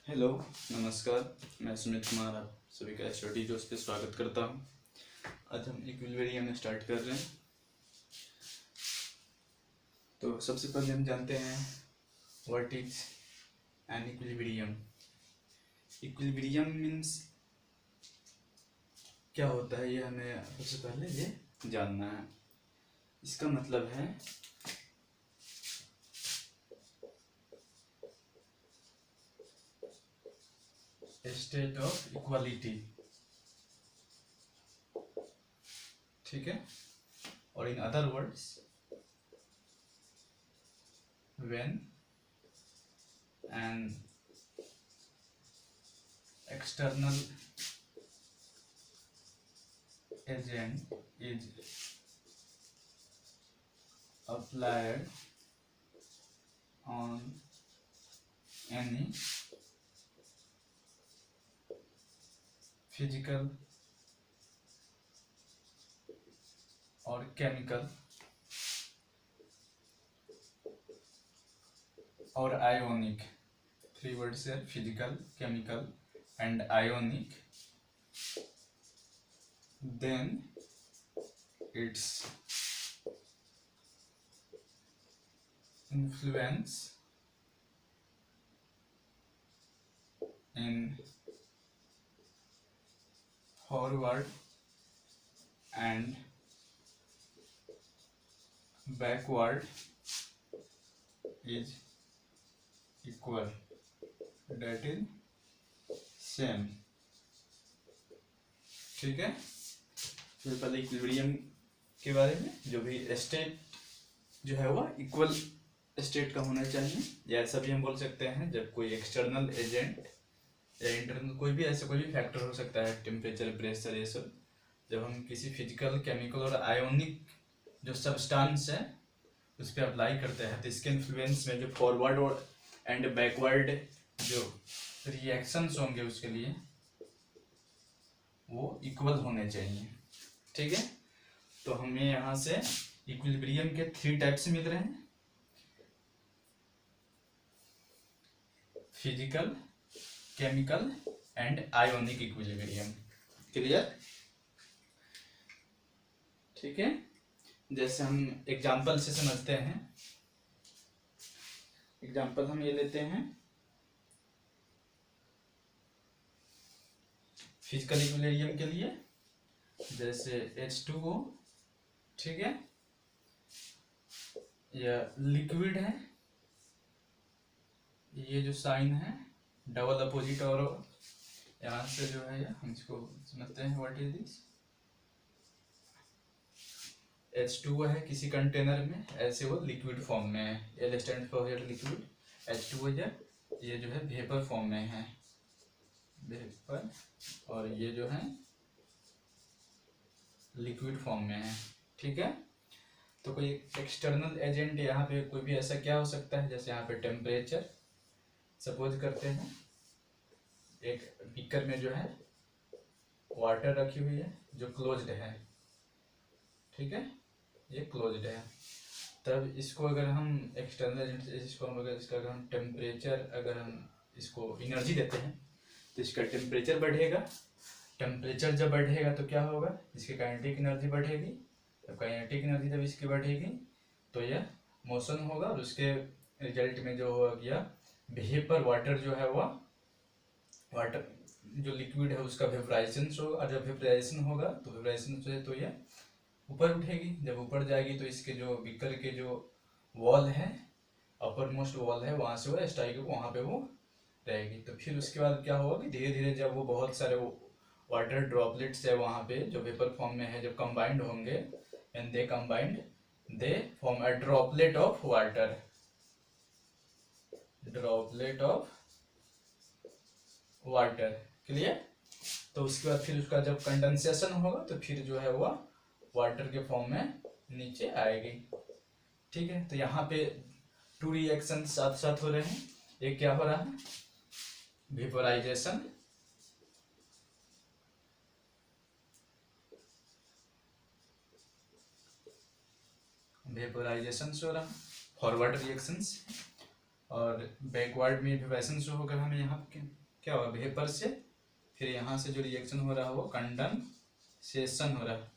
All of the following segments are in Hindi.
हेलो, नमस्कार। मैं सुमित कुमार आप सभी का स्टडी जोश पे स्वागत करता हूँ। आज हम इक्विलिब्रियम में स्टार्ट कर रहे हैं। तो सबसे पहले हम जानते हैं what is an equilibrium. Equilibrium means क्या होता है, ये हमें सबसे पहले ये जानना है। इसका मतलब है स्टेट ऑफ इक्वालिटी, ठीक है। और in other words when an external agent is applied on any physical or chemical or ionic, three words here: physical, chemical and ionic, then its influence in forward and backward is equal, that is same, ठीक है। फिर पहले इक्विलिब्रियम के बारे में, जो भी स्टेट जो है वह इक्वल स्टेट का होना चाहिए, या ऐसा भी हम बोल सकते हैं जब कोई एक्सटर्नल एजेंट या इंटरनल कोई भी ऐसे कोई भी फैक्टर हो सकता है, टेम्परेचर, प्रेशर, ये सब, जब हम किसी फिजिकल, केमिकल और आयोनिक जो सब्सटेंस है उस पर अप्लाई करते हैं तो इसके इन्फ्लुएंस में जो फॉरवर्ड और एंड बैकवर्ड जो रिएक्शंस होंगे उसके लिए वो इक्वल होने चाहिए, ठीक है। तो हमें यहाँ से इक्विलिब्रियम के 3 टाइप्स मिल रहे हैं: physical, chemical and ionic equilibrium. Clear? ठीक है। जैसे हम एग्जांपल से समझते हैं। एग्जांपल हम ये लेते हैं फिजिकल इक्विलिब्रियम के लिए, जैसे H2O, ठीक है, यह लिक्विड है, ये जो साइन है डबल अपोजिट, और यहाँ से जो है हम इसको समझते हैं व्हाट इज दिस। H2O है किसी कंटेनर में, ऐसे वो लिक्विड फॉर्म में है, L stand for liquid, H2O ये जो है वेपर फॉर्म में है, वेपर, और ये जो है लिक्विड फॉर्म में है, ठीक है। तो कोई एक्सटर्नल एजेंट यहाँ पे कोई भी ऐसा क्या हो सकता है, जैसे यहाँ पे टेम्परेचर, सपोज करते हैं एक बीकर में जो है वाटर रखी हुई है जो क्लोज्ड है, ठीक है, ये क्लोज्ड है। तब इसको अगर हम एक्सटर्नल एजेंट से इसको हम अगर हम टेम्परेचर, अगर हम इसको एनर्जी देते हैं तो इसका टेम्परेचर बढ़ेगा। टेम्परेचर जब बढ़ेगा तो क्या होगा, इसकी काइनेटिक एनर्जी बढ़ेगी। जब काइनेटिक एनर्जी जब इसकी बढ़ेगी तो यह मोशन होगा, और उसके रिजल्ट में जो हो गया वेपर वाटर जो है वह वाटर जो लिक्विड है उसका वेपराइजेशन होगा, और जब वेपराइजेशन होगा तो वेपराइजेशन से तो यह ऊपर उठेगी। जब ऊपर जाएगी तो इसके जो बीकर के जो वॉल है, अपर मोस्ट वॉल है, वहाँ से वो स्ट्राइक वहाँ पे वो रहेगी। तो फिर उसके बाद क्या होगा कि धीरे धीरे जब वो बहुत सारे वाटर ड्रॉपलेट्स है वहाँ पे जो वेपर फॉर्म में है, जब कंबाइंड होंगे and they combined, they form a droplet of water, droplet of water. Clear? तो उसके बाद फिर उसका जब कंडेंसेशन होगा तो फिर जो है वह वाटर के फॉर्म में नीचे आएगी, ठीक है। तो यहाँ पे 2 रिएक्शन साथ साथ हो रहे हैं। एक क्या हो रहा है, वेपोराइजेशन, वेपोराइजेशन हो रहा है, फॉरवर्ड रिएक्शंस, और बैकवर्ड में इवेपोरेशन शो होकर हमें यहाँ क्या होगा, वेपर से फिर यहाँ से जो रिएक्शन हो रहा है वो कंडेंसेशन हो रहा है,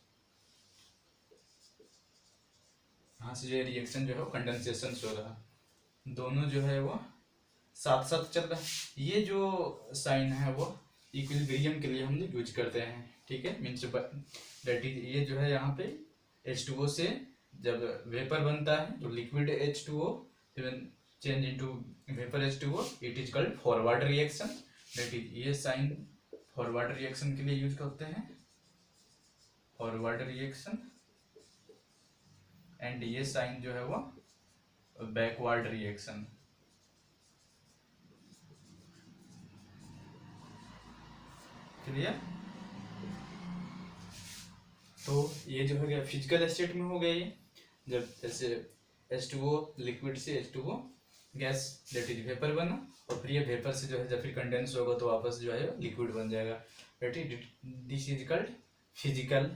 यहाँ से जो रिएक्शन जो है वो कंडेंसेशन हो रहा है, दोनों जो है वो साथ साथ चल रहा है। ये जो साइन है वो इक्विलिब्रियम के लिए हम लोग यूज करते हैं, ठीक है। मीन्स दैट इज, ये जो है यहाँ पे H2O से जब वेपर बनता है तो liquid H2O change into vapour H2O, it is called forward reaction. That is, ये साइन फॉरवर्ड रिएक्शन के लिए यूज करते हैं, फॉरवर्ड रिएक्शन। एंड ये साइन जो है वो बैकवर्ड रिएक्शन। क्लियर? तो ये जो है गया फिजिकल स्टेट में हो गया, ये जब जैसे H2O लिक्विड से H2O gas that is vapour बना, और फिर ये वेपर से जो है जब फिर कंडेंस होगा तो वापस जो है लिक्विड बन जाएगा। That is, this is called physical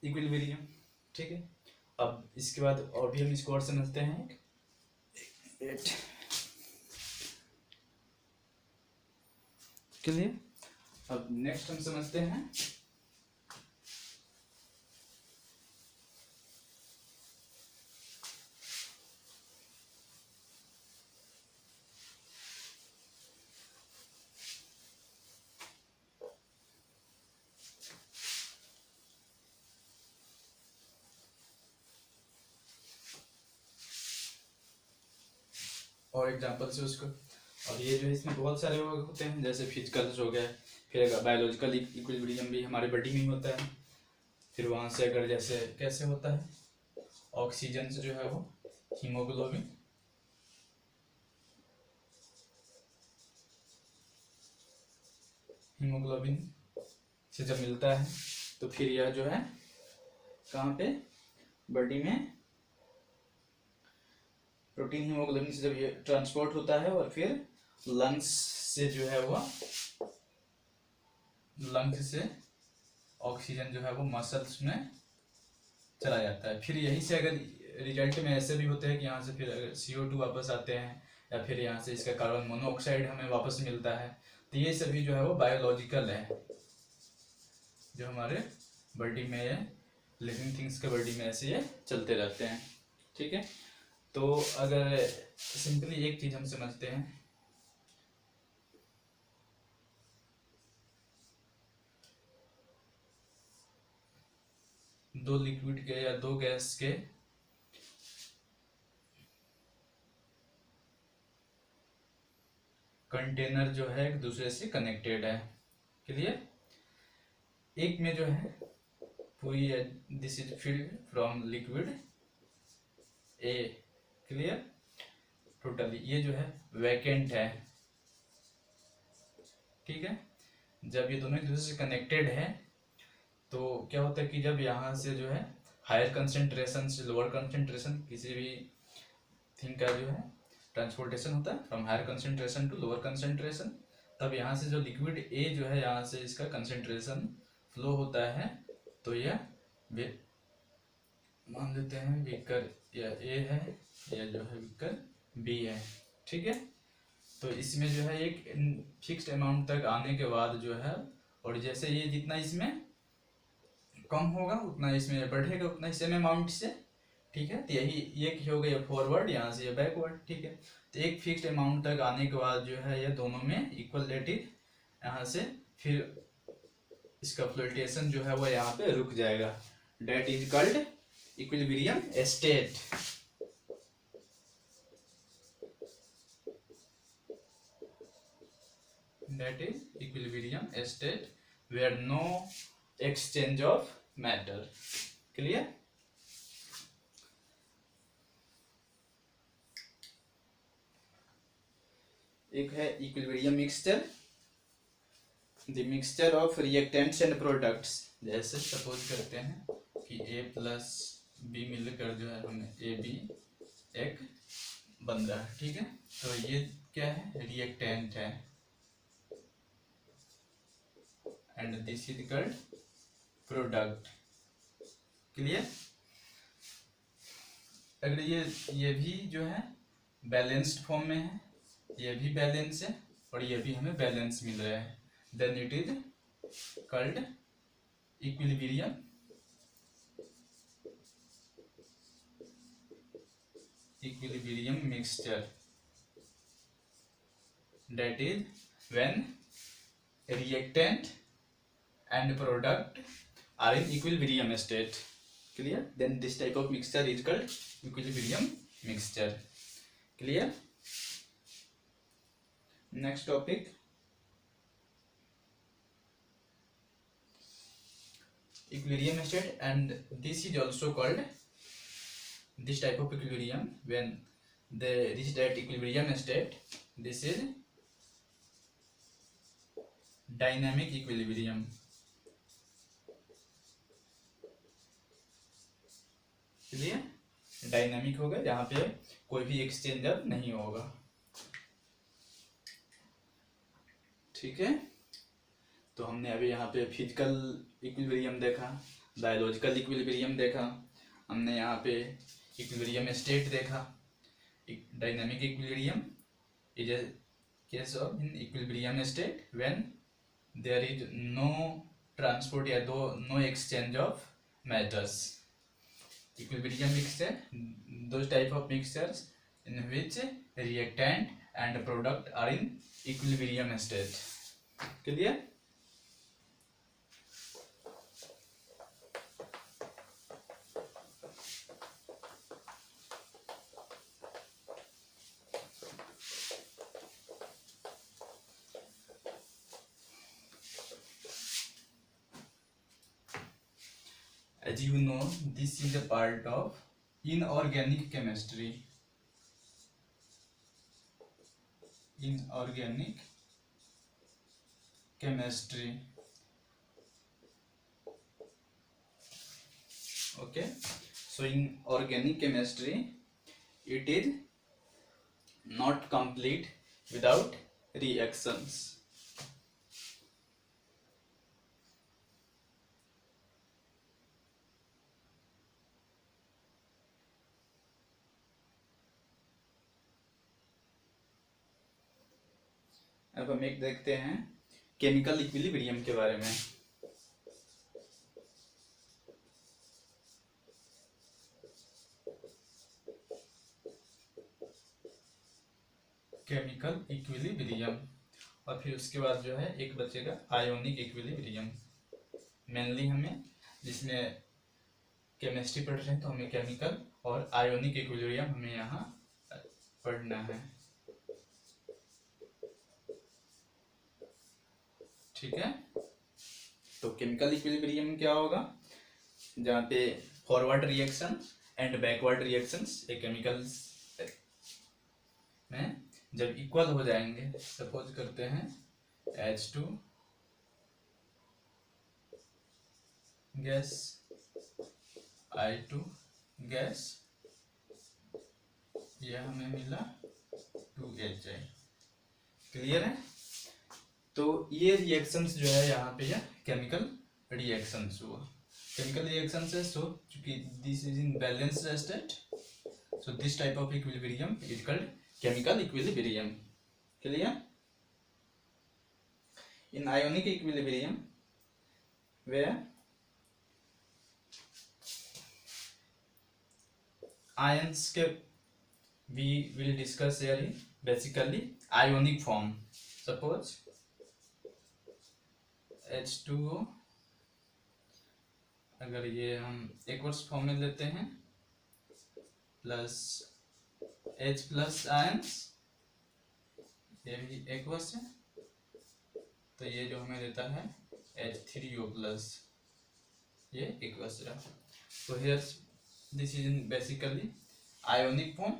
equilibrium, ठीक है। अब इसके बाद और भी हम इसको और समझते हैं। क्लियर? अब नेक्स्ट हम समझते हैं और एग्जांपल से उसको। अब ये जो है इसमें बहुत सारे होते हैं, जैसे फिजिकल हो गया, फिर बायोलॉजिकल इक्विलिब्रियम भी हमारे बॉडी में ही होता है। फिर वहाँ से अगर जैसे कैसे होता है, ऑक्सीजन से जो है वो हीमोग्लोबिन, हीमोग्लोबिन से जब मिलता है तो फिर यह जो है कहाँ पे, बॉडी में प्रोटीन हीमोग्लोबिन से जब ये ट्रांसपोर्ट होता है और फिर लंग्स से जो है वो, लंग्स से ऑक्सीजन जो है वो मसल्स में चला जाता है। फिर यहीं से अगर रिजल्ट में ऐसे भी होते हैं कि यहाँ से फिर अगर CO2 वापस आते हैं, या फिर यहाँ से इसका कार्बन मोनोऑक्साइड हमें वापस मिलता है, तो ये सभी जो है वो बायोलॉजिकल है, जो हमारे बॉडी में, लिविंग थिंग्स के बॉडी में ऐसे ये चलते रहते हैं, ठीक है। तो अगर सिंपली एक चीज हम समझते हैं, दो लिक्विड के या दो गैस के कंटेनर जो है एक दूसरे से कनेक्टेड है, क्लियर। एक में जो है पूरी, this is filled from liquid A, clear, totally ये जो है वैकेंट है, ठीक है। जब ये दोनों एक दूसरे से कनेक्टेड है तो क्या होता है कि जब यहाँ से जो है हायर कंसेंट्रेशन से लोअर कंसेंट्रेशन किसी भी थिंग का जो है ट्रांसपोर्टेशन होता है from higher concentration to lower concentration, तब यहाँ से जो लिक्विड ए जो है यहाँ से इसका कंसेंट्रेशन फ्लो होता है, तो यह मान लेते हैं बीकर या ए है, या जो है बीकर बी है, ठीक है। तो इसमें जो है एक फिक्स्ड अमाउंट तक आने के बाद जो है, और जैसे ये जितना इसमें कम होगा उतना इसमें बढ़ेगा, उतना सेम अमाउंट से, ठीक है। तो यही ये हो गया फॉरवर्ड, यहाँ से ये बैकवर्ड, ठीक है। तो एक फिक्स्ड अमाउंट तक आने के बाद जो है ये दोनों में इक्वल रेटेड, यहाँ से फिर इसका फ्लक्चुएशन जो है वो यहाँ पे रुक जाएगा। That is called equilibrium state. That is equilibrium state where no exchange of matter. Clear? एक है equilibrium mixture, the mixture of reactants and products. जैसे सपोज करते हैं कि A प्लस बी मिलकर जो है हमें AB एक बन रहा है, ठीक है। तो ये क्या है, रिएक्टेंट है, and this is called product, clear। अगर ये भी जो है बैलेंस्ड फॉर्म में है, ये भी बैलेंस है और ये भी हमें बैलेंस मिल रहा है, then it is called equilibrium mixture. That is when reactant and product are in equilibrium state. Clear? Then this type of mixture is called equilibrium mixture. Clear? Next topic, equilibrium state, and this is also called, this type of equilibrium, when they reach that equilibrium state, this is dynamic equilibrium. Clear? Dynamic होगा, यहाँ पे कोई भी एक्सचेंजर नहीं होगा। ठीक है, तो हमने अभी यहाँ पे फिजिकल इक्विलिब्रियम देखा, बायोलॉजिकल इक्विलिब्रियम देखा, हमने यहाँ पे इक्विलिब्रियम स्टेट देखा। Dynamic equilibrium is a case of in equilibrium state when there is no transport या no exchange of matters. Equilibrium mixture, those type of mixtures in which reactant and product are in equilibrium state. Clear? As you know, this is a part of inorganic chemistry. Inorganic chemistry. Okay, so in organic chemistry, it is not complete without reactions. अब हम एक देखते हैं केमिकल इक्विलिब्रियम के बारे में। केमिकल इक्विलिब्रियम, और फिर उसके बाद जो है एक बचेगा आयोनिक इक्विलिब्रियम। मेनली हमें, जिसमें केमिस्ट्री पढ़ रहे हैं तो हमें केमिकल और आयोनिक इक्विलिब्रियम हमें यहाँ पढ़ना है। ठीक है, तो केमिकल इक्विलिब्रियम क्या होगा, जहाँ पे forward reaction and backward reactions एक केमिकल्स में जब इक्वल हो जाएंगे, सपोज करते हैं H2 गैस, I2 गैस, यह हमें मिला 2HI। क्लियर है? तो ये रिएक्शंस जो है यहाँ पे यह केमिकल रिएक्शंस हुआ। केमिकल रिएक्शंस है, सो चूंकि this is in balanced state, so this type of equilibrium is called chemical equilibrium. Clear? In ionic equilibrium where ions के we will discuss here in basically ionic form. Suppose H2O, अगर ये हम एक्वस फॉर्म में लेते हैं, प्लस H प्लस आयंस, ये भी एक्वस है, तो ये जो हमें देता है H3O प्लस, ये एक्वस रहा। तो here this is in basically ionic form,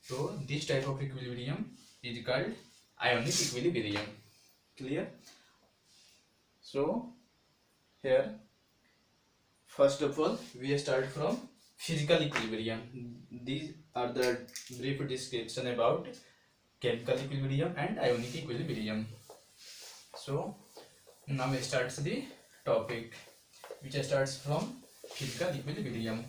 तो this type of equilibrium is called ionic equilibrium. Clear? So here first of all we start from physical equilibrium. These are the brief description about chemical equilibrium and ionic equilibrium. So now starts the topic which starts from physical equilibrium.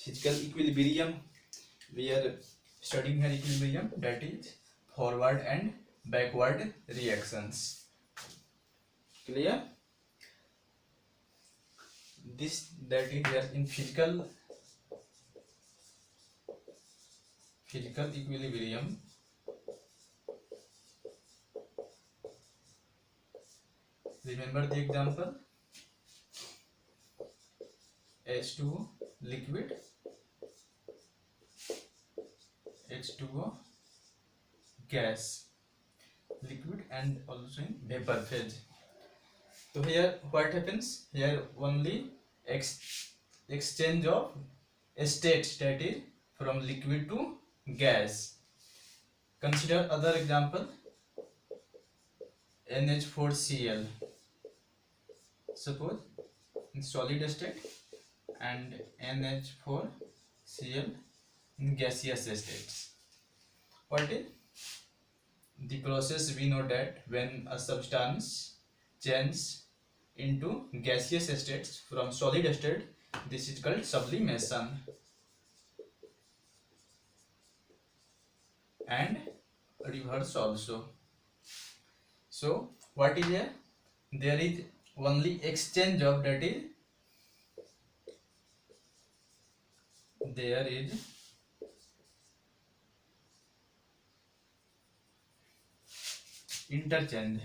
physical equilibrium. We are studying here equilibrium, that is forward and backward reactions. Clear? This that is here in physical equilibrium. Remember the example: H2O liquid, H2O gas, liquid and also in vapor phase. So here what happens? Here only exchange of state, that is from liquid to gas. Consider other example: NH4Cl. Suppose in solid state and NH4Cl in gaseous states. What is the process? We know that when a substance changes into gaseous states from solid state, this is called sublimation. And reverse also. So what is here? There is only exchange of, that is there is interchange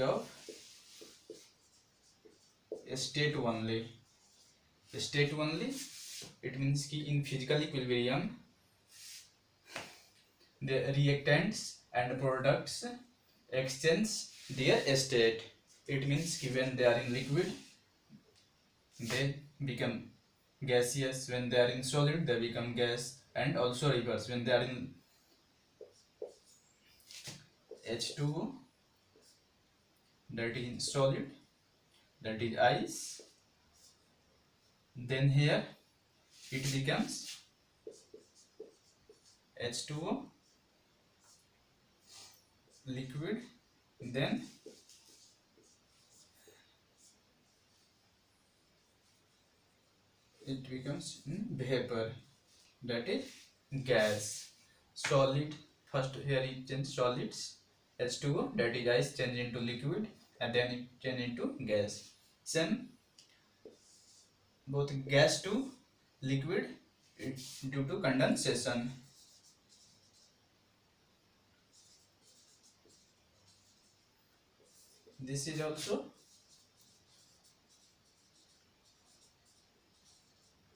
of state only. State only, it means कि in physical equilibrium the reactants and products exchange their state. It means कि when they are in liquid they become gaseous, when they are in solid they become gas, and also reverse, when they are in H2O, that is solid, that is ice, then here it becomes H2O liquid, then it becomes vapor, that is gas. Solid, first here it changes solids, H2O, that is ice, change into liquid, and then it change into gas. Same, both gas to liquid, due to condensation. This is also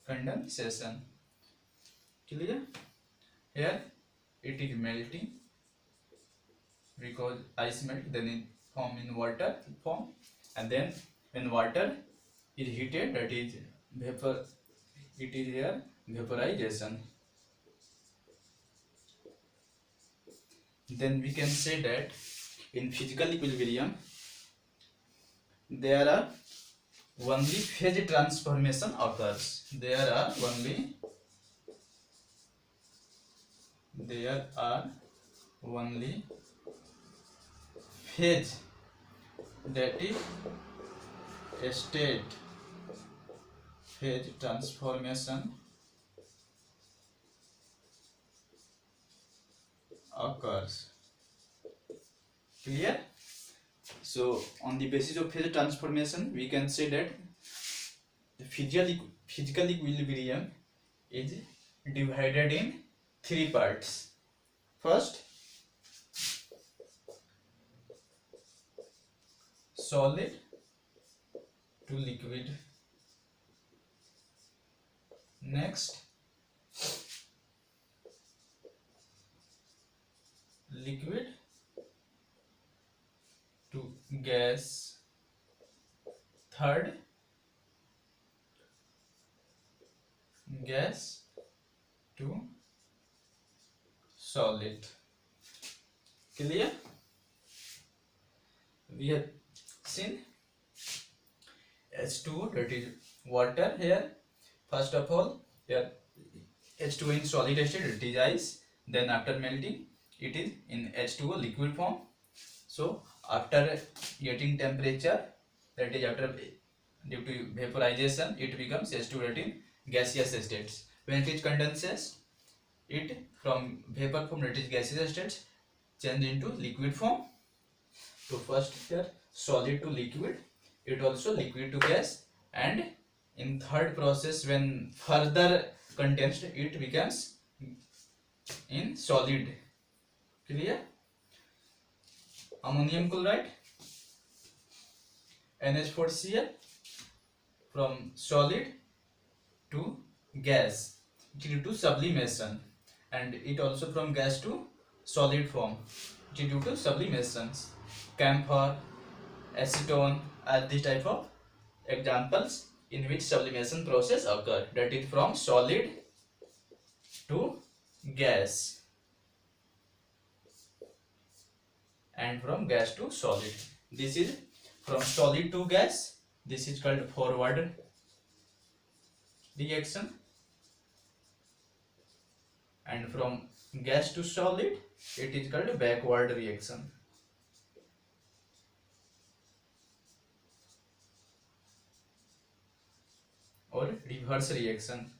condensation. Clear? Here it is melting, because ice melt, then it form in water form, and then when water is heated, that is vapor, it is here vaporization. Then we can say that in physical equilibrium there are only phase transformation occurs. There are only phase, that is state phase transformation occurs. Clear? So on the basis of phase transformation we can say that the physical equilibrium is divided in three parts. First, solid to liquid. Next, liquid to gas. Third, gas to solid. Clear? We have seen H2O, that is water here. First of all, here H2O in solid state, it is ice. Then after melting, it is in H2O liquid form. So after getting temperature that is after due to vaporization it becomes H2 that in gaseous states. When it is condenses, it from vapor form it is gaseous states change into liquid form. So first here solid to liquid, it also liquid to gas, and in third process when further condensed it becomes in solid. Clear? Ammonium chloride NH4Cl from solid to gas due to sublimation, and it also from gas to solid form due to sublimations. Camphor, acetone are this type of examples in which sublimation process occur, that is from solid to gas and from gas to solid. This is from solid to gas, this is called forward reaction, and from gas to solid it is called backward reaction. Or reverse reaction.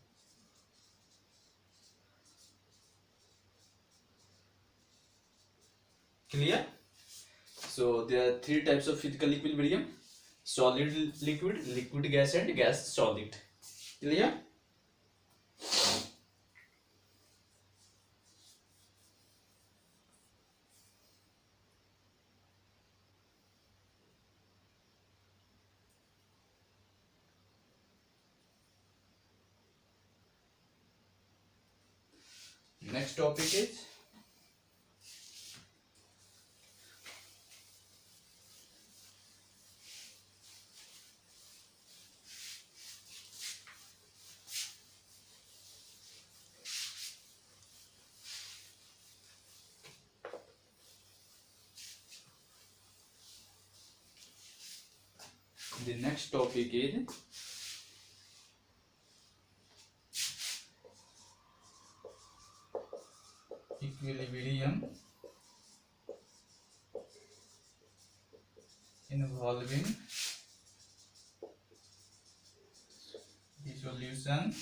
Clear? So there are three types of physical equilibrium: solid liquid, liquid gas, and gas solid. Clear? Next topic is equilibrium involving dissolution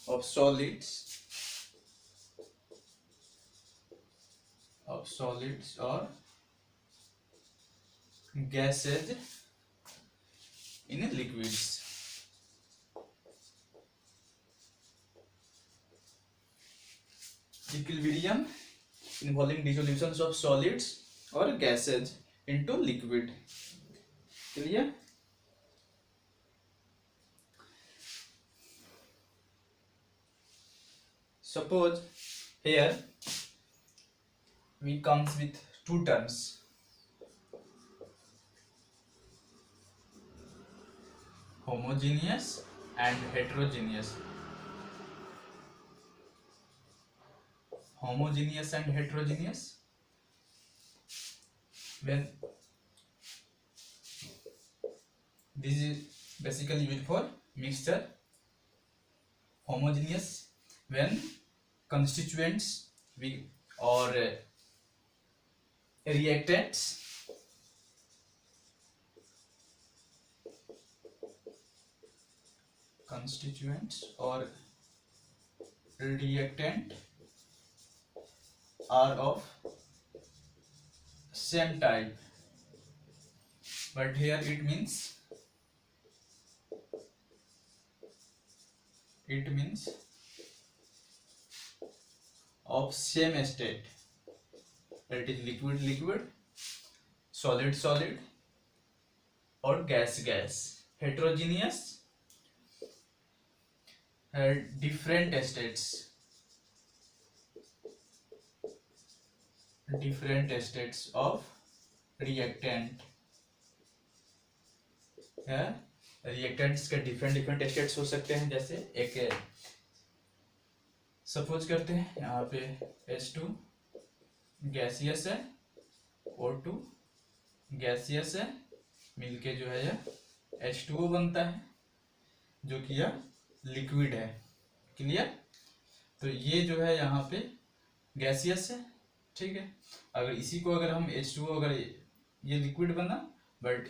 of solids or gases in liquids. Equilibrium involving dissolutions of solids or gases into liquid. Clear? Suppose here we comes with two terms: homogeneous and heterogeneous. Homogeneous and heterogeneous, when this is basically used for mixture. Homogeneous when constituents or reactants or reactant are of same type, but here it means of same state, that is liquid liquid, solid solid, or gas gas. Heterogeneous different states of reactant है. रिएक्टेंट्स के डिफरेंट स्टेट्स हो सकते हैं. जैसे एक सपोज करते हैं यहाँ पे H2 गैसियस है, O2 गैसियस है, मिलके जो है यह H2O बनता है, जो कि यह लिक्विड है. क्लियर? तो ये जो है यहाँ पे गैसियस है. ठीक है. अगर इसी को अगर हम H2O अगर ये लिक्विड बना बट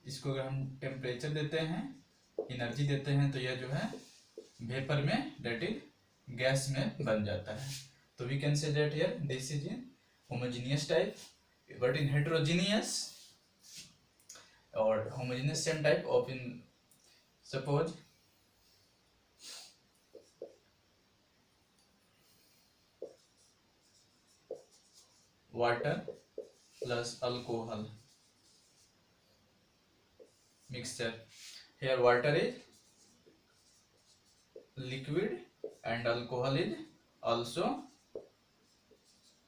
इसको अगर हम टेम्परेचर देते हैं, एनर्जी देते हैं, तो यह जो है वेपर में, दैट इज गैस में बन जाता है। तो we can say that here this is in homogeneous type, but in heterogeneous और homogeneous same type of in suppose water plus alcohol mixture. Here water is liquid and alcohol is also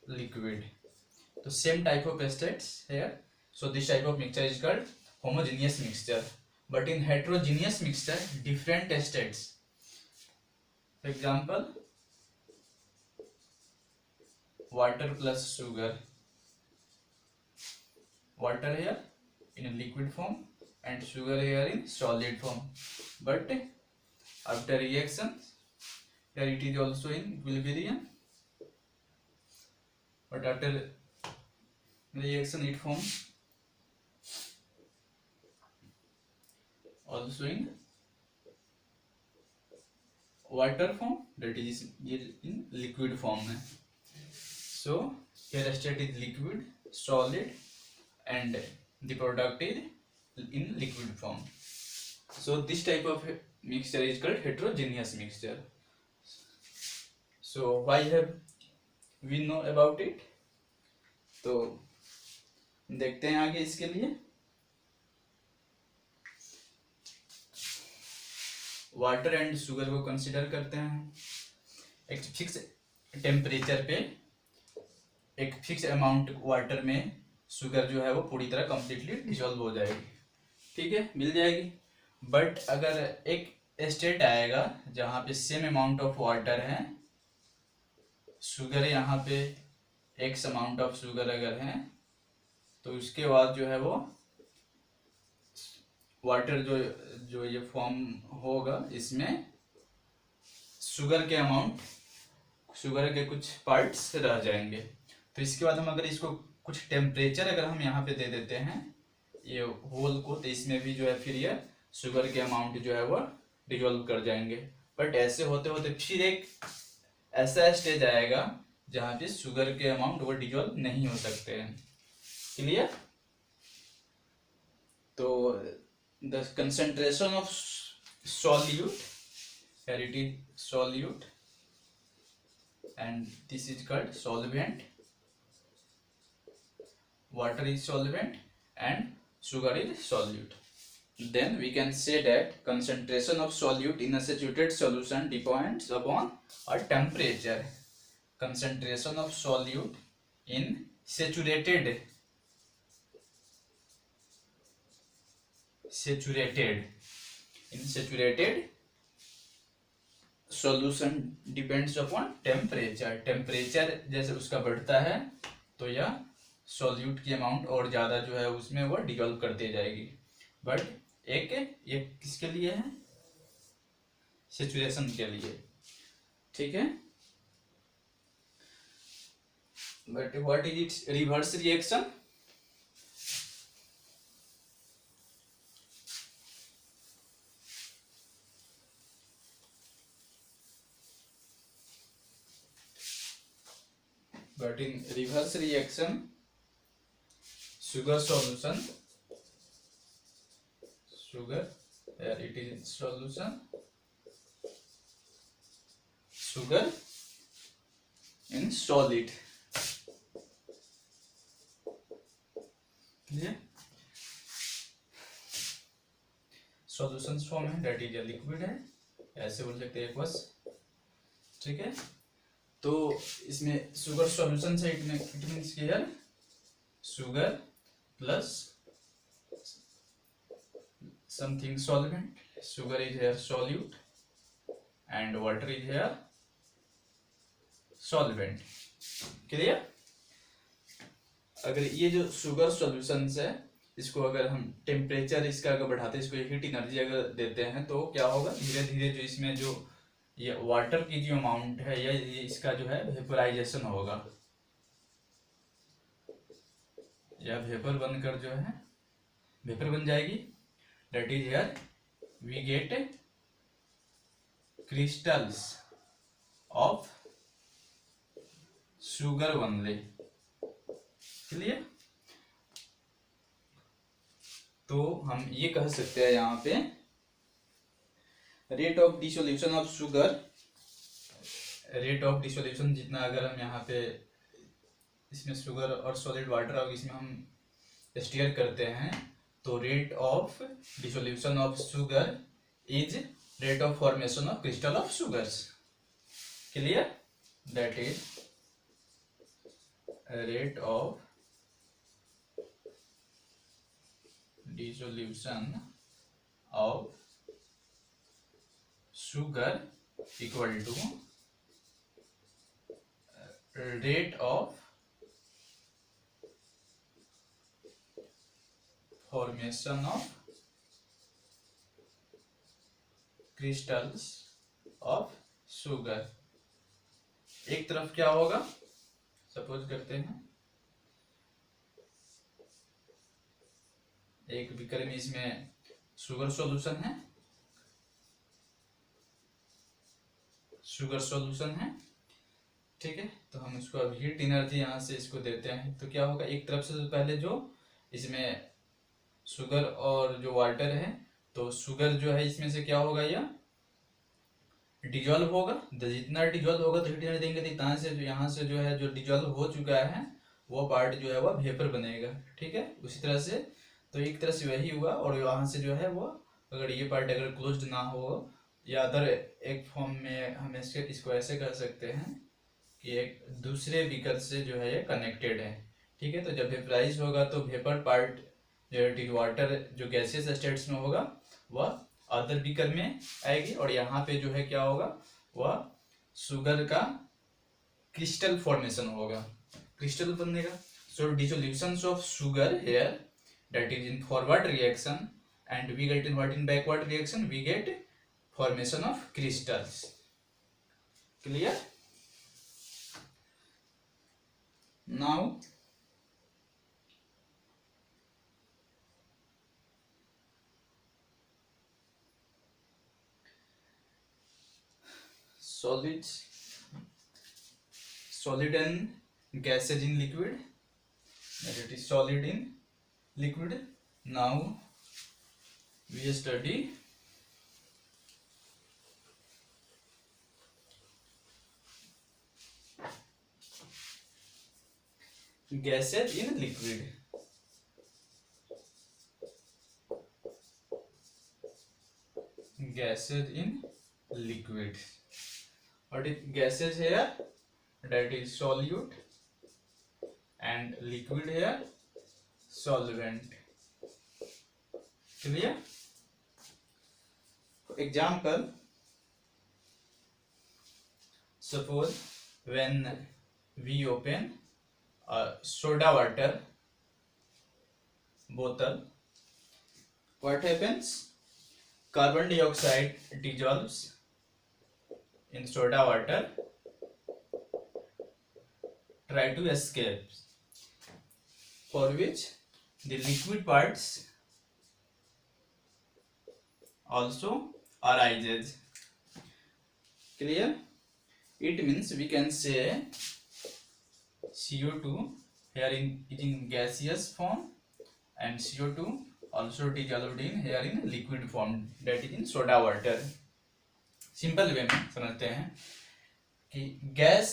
liquid. So same type of states here. So this type of mixture is called homogeneous mixture. But in heterogeneous mixture, different states. For example, water plus sugar. Water here in a liquid form and sugar here in solid form. But after reaction, here it is also in equilibrium. But after reaction, it forms also in water form, that is in liquid form. So here state is liquid, solid, and the product is in liquid form. So this type of mixture is called heterogeneous mixture. So why have we know about it? तो देखते हैं आगे इसके लिए। वाटर एंड शुगर को कंसिडर करते हैं। एक फिक्स टेम्परेचर पे एक फिक्स अमाउंट वाटर में शुगर जो है वो पूरी तरह कंप्लीटली डिसॉल्व हो जाएगी, ठीक है, मिल जाएगी। बट अगर एक स्टेट आएगा जहाँ पे सेम अमाउंट ऑफ वाटर है, शुगर यहाँ पे एक्स अमाउंट ऑफ शुगर अगर है, तो उसके बाद जो है वो वाटर जो ये फॉर्म होगा, इसमें शुगर के अमाउंट, शुगर के कुछ पार्ट्स रह जाएंगे। तो इसके बाद हम अगर इसको कुछ टेम्परेचर अगर हम यहाँ पे दे देते हैं ये होल को, तो इसमें भी जो है फिर ये शुगर के अमाउंट जो है वो डिजोल्व कर जाएंगे। बट ऐसे होते होते फिर एक ऐसा स्टेज आएगा जहाँ पे शुगर के अमाउंट वो डिजोल्व नहीं हो सकते हैं। क्लियर? तो the concentration of solute, here it is solute and this is called solvent. Water is solvent and sugar is solute. Then we can say that concentration of solute in a saturated solution depends upon a temperature. Concentration of solute in saturated solution depends upon temperature. Temperature जैसे उसका बढ़ता है तो यह सॉल्यूट की अमाउंट और ज़्यादा जो है उसमें वो डिजोल्व करते जाएगी। बट एक ये किसके लिए है? सैचुरेशन के लिए, ठीक है। But what is it's reverse reaction? But in reverse reaction, sugar solution, sugar, here it is in solution, sugar in solid. clear? Solution form है, डेट इज लिक्विड है, ऐसे बोल सकते हैं बस, ठीक है। तो इसमें शुगर सॉल्यूशन से it means here sugar plus something solvent, sugar is here solute and water is here solvent. Clear? अगर ये जो शुगर सॉल्यूशन है इसको अगर हम टेम्परेचर इसका अगर बढ़ाते हैं, इसको हीट एनर्जी अगर देते हैं, तो क्या होगा, धीरे धीरे जो इसमें जो ये वाटर की जो अमाउंट है या इसका जो है वेपोराइजेशन होगा, या वेपर बनकर जो है वेपर बन जाएगी, that is here we get crystals of sugar only. Clear? तो हम ये कह सकते हैं यहाँ पे rate of dissolution of sugar, rate of dissolution जितना अगर हम यहाँ पे इसमें शुगर और सॉलिड वाटर और इसमें हम स्टीयर करते हैं तो rate of dissolution of sugar is rate of formation of crystal of sugars. Clear? That is rate of dissolution of sugar equal to rate of formation of crystals of sugar। एक तरफ क्या होगा, सपोज करते हैं एक बीकर में इसमें शुगर सॉल्यूशन है, शुगर सॉल्यूशन है, ठीक है। तो हम इसको अब हीट एनर्जी यहाँ से इसको देते हैं तो क्या होगा, एक तरफ से तो पहले जो इसमें शुगर और जो वाटर है तो शुगर जो है इसमें से क्या होगा, यह डिजॉल्व होगा। जितना डिजॉल्व होगा तो हीट एनर्जी देंगे तो इतना से जो यहाँ से जो है जो डिजॉल्व हो चुका है वो पार्ट जो है वह वेपर बनेगा, ठीक है। उसी तरह से तो एक तरह से वही हुआ और यहाँ से जो है वो अगर ये पार्ट अगर क्लोज्ड ना हो या अदर एक फॉर्म में हम इसको ऐसे कर सकते हैं कि एक दूसरे बीकर से जो है ये कनेक्टेड है, ठीक है। तो जब वेपराइज होगा तो वेपर पार्ट जो वाटर जो गैसियस स्टेट्स में होगा वह अदर बीकर में आएगी और यहाँ पे जो है क्या होगा, वह शुगर का क्रिस्टल फॉर्मेशन होगा, क्रिस्टल बनने का। So dissolution of sugar here that is in forward reaction and we get in what, in backward reaction we get formation of crystals। clear? now solid and gases in liquid, that is solid in liquid। now we study gases in liquid। gases in liquid, what is gases here, that is solute and liquid here solvent। clear? example, suppose when we open a soda water bottle, what happens, carbon dioxide dissolves in soda water, try to escape, for which the liquid parts also arises। clear? it means we can say CO2 here is in gaseous form and CO2 also dissolved in here in liquid form, that is in soda water। Simple way में समझते हैं कि गैस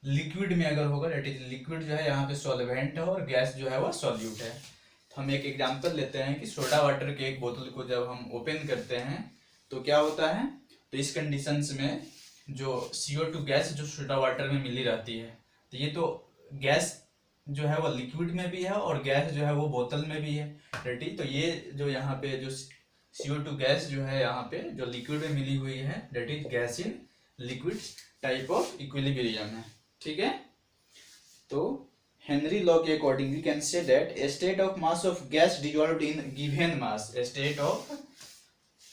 लिक्विड में अगर होगा, that is लिक्विड जो है यहाँ पे सॉल्वेंट है और गैस जो है वो सॉल्यूट है। तो हम एक एग्जांपल लेते हैं कि सोडा वाटर के एक बोतल को जब हम ओपन करते हैं तो क्या होता है, तो इस कंडीशंस में जो CO2 गैस जो सोडा वाटर में मिली रहती है, तो ये तो गैस जो है वो लिक्विड में भी है और गैस जो है वो बोतल में भी है, रेडी। तो ये जो यहाँ पे जो CO2 गैस जो है यहाँ पे जो लिक्विड में मिली हुई है, that is gas in liquid type of equilibrium है, ठीक है। तो हेनरी लॉ के according we can say that a state of mass of gas dissolved in given mass, a state of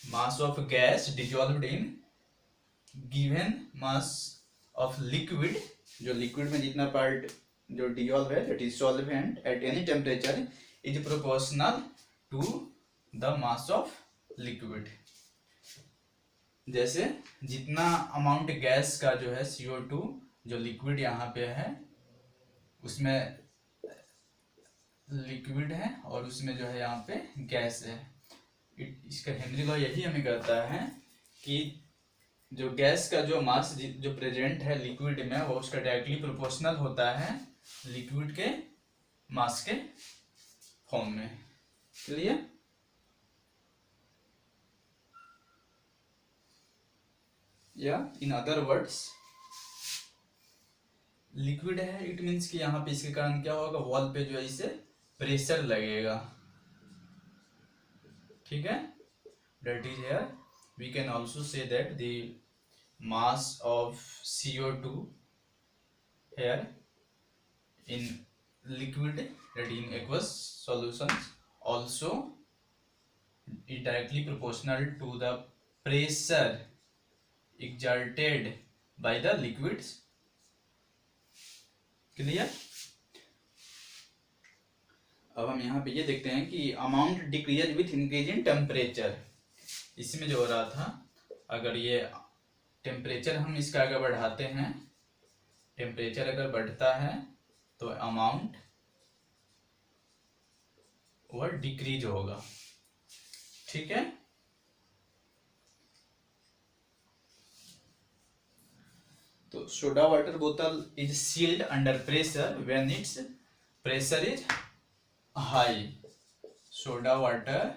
mass of gas dissolved in given mass of liquid, जो लिक्विड में जितना पार्ट जो डिजॉल्व है that is solvent at any temperature is proportional to the mass of liquid. जैसे जितना अमाउंट गैस का जो है CO2 जो लिक्विड यहाँ पे है, उसमें लिक्विड है और उसमें जो है यहाँ पे गैस है। इसका हेनरी लॉ यही हमें कहता है कि जो गैस का जो मास जो प्रेजेंट है लिक्विड में, वो उसका डायरेक्टली प्रोपोर्शनल होता है लिक्विड के मास के फॉर्म में। क्लियर? या इन अदर वर्ड्स, लिक्विड है, इट मीन्स कि यहाँ पे इसके कारण क्या होगा, वॉल पे जो है इसे प्रेशर लगेगा। ठीक है, that is here we can also say that the mass of CO2 here in liquid, that in aqueous solutions also is directly proportional to the pressure exerted by the liquids. Clear? अब हम यहाँ पे ये देखते हैं कि amount decrease with increase in temperature. इसमें जो हो रहा था, अगर ये टेम्परेचर हम इसका अगर बढ़ाते हैं, टेम्परेचर अगर बढ़ता है तो अमाउंट वह डिक्रीज होगा। ठीक है, तो सोडा वाटर बोतल is sealed under pressure when it's pressure is high. Soda water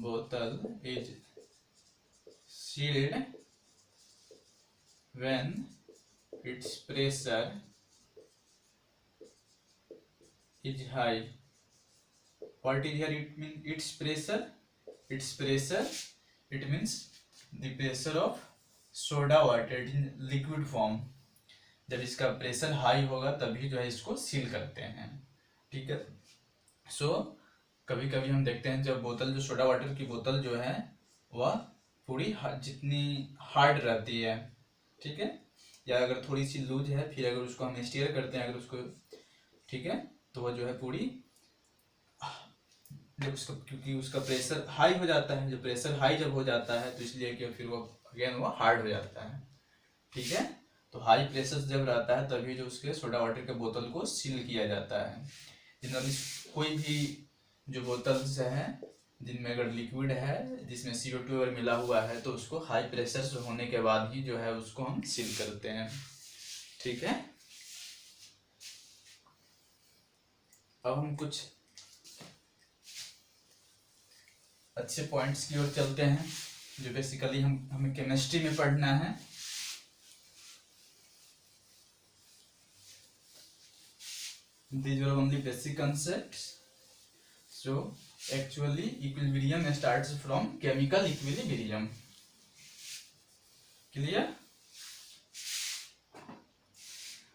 बोतल is sealed when its pressure is high. What is here? It means its pressure. Its pressure. It means the pressure of soda water in liquid form. जब इसका प्रेशर हाई होगा तभी जो है इसको सील करते हैं। ठीक है, सो कभी कभी हम देखते हैं जब बोतल, जो सोडा वाटर की बोतल जो है वह पूरी जितनी हार्ड रहती है, ठीक है, या अगर थोड़ी सी लूज है, फिर अगर उसको हम स्टीयर करते हैं अगर उसको, ठीक है, तो वह जो है पूरी, जब उसका, क्योंकि उसका प्रेशर हाई हो जाता है, जब प्रेशर हाई जब हो जाता है तो इसलिए कि फिर वो अगेन वो हार्ड हो जाता है। ठीक है, तो हाई प्रेशर जब रहता है तभी जो उसके सोडा वाटर के बोतल को सील किया जाता है। जनरली कोई भी जो बोतल्स है जिनमें अगर लिक्विड है जिसमें CO2 अगर मिला हुआ है तो उसको हाई प्रेशर से होने के बाद ही जो है उसको हम सील करते हैं। ठीक है, अब हम कुछ अच्छे पॉइंट्स की ओर चलते हैं जो बेसिकली हमें केमिस्ट्री में पढ़ना है। These are only basic concepts. So actually equilibrium starts from chemical equilibrium. Clear?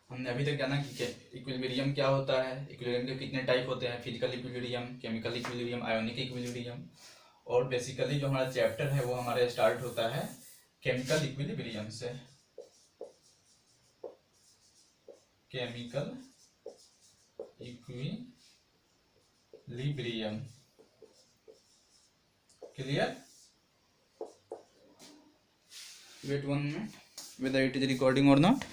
हमने अभी तक जाना कि इक्विलिब्रियम क्या होता है, इक्विलिब्रियम के कितने टाइप होते हैं, physical equilibrium, chemical equilibrium, ionic equilibrium, और बेसिकली जो हमारा चैप्टर है वो हमारा स्टार्ट होता है केमिकल इक्विलिब्रियम से। Chemical equilibrium. Clear? Wait 1 minute, whether it is recording or not.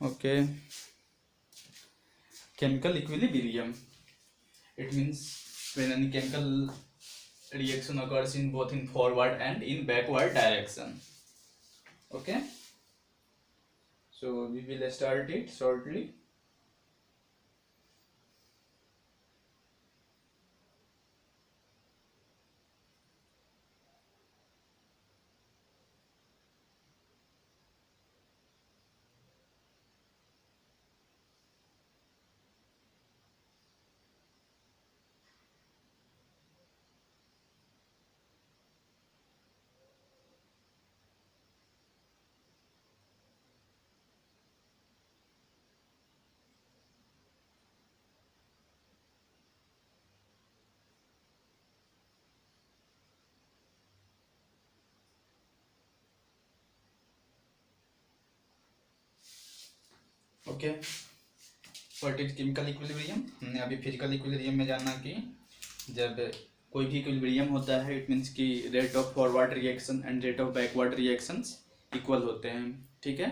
Okay, chemical equilibrium, it means when any chemical reaction occurs in both in forward and in backward direction. Okay, so we will start it shortly. Okay, what is chemical equilibrium? हमने अभी फिजिकल इक्विलिब्रियम में जाना कि जब कोई भी इक्विलिब्रियम होता है इट मीन्स कि rate of forward reaction and rate of backward reactions equal होते हैं, ठीक है।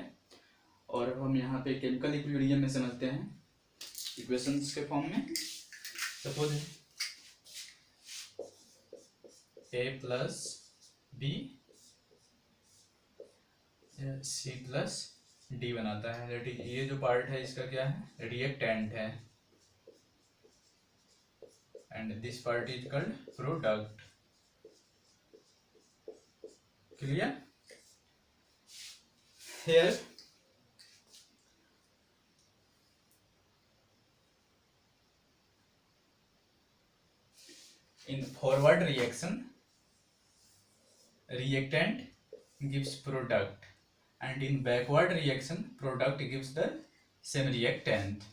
और हम यहाँ पे केमिकल इक्विलिब्रियम में समझते हैं इक्वेशंस के फॉर्म में। Suppose A plus B C plus D बनाता है, ये जो पार्ट है इसका क्या है, रिएक्टेंट है, and this part is called product. Clear? Here in forward reaction reactant gives product, and in backward reaction product gives the same reactant.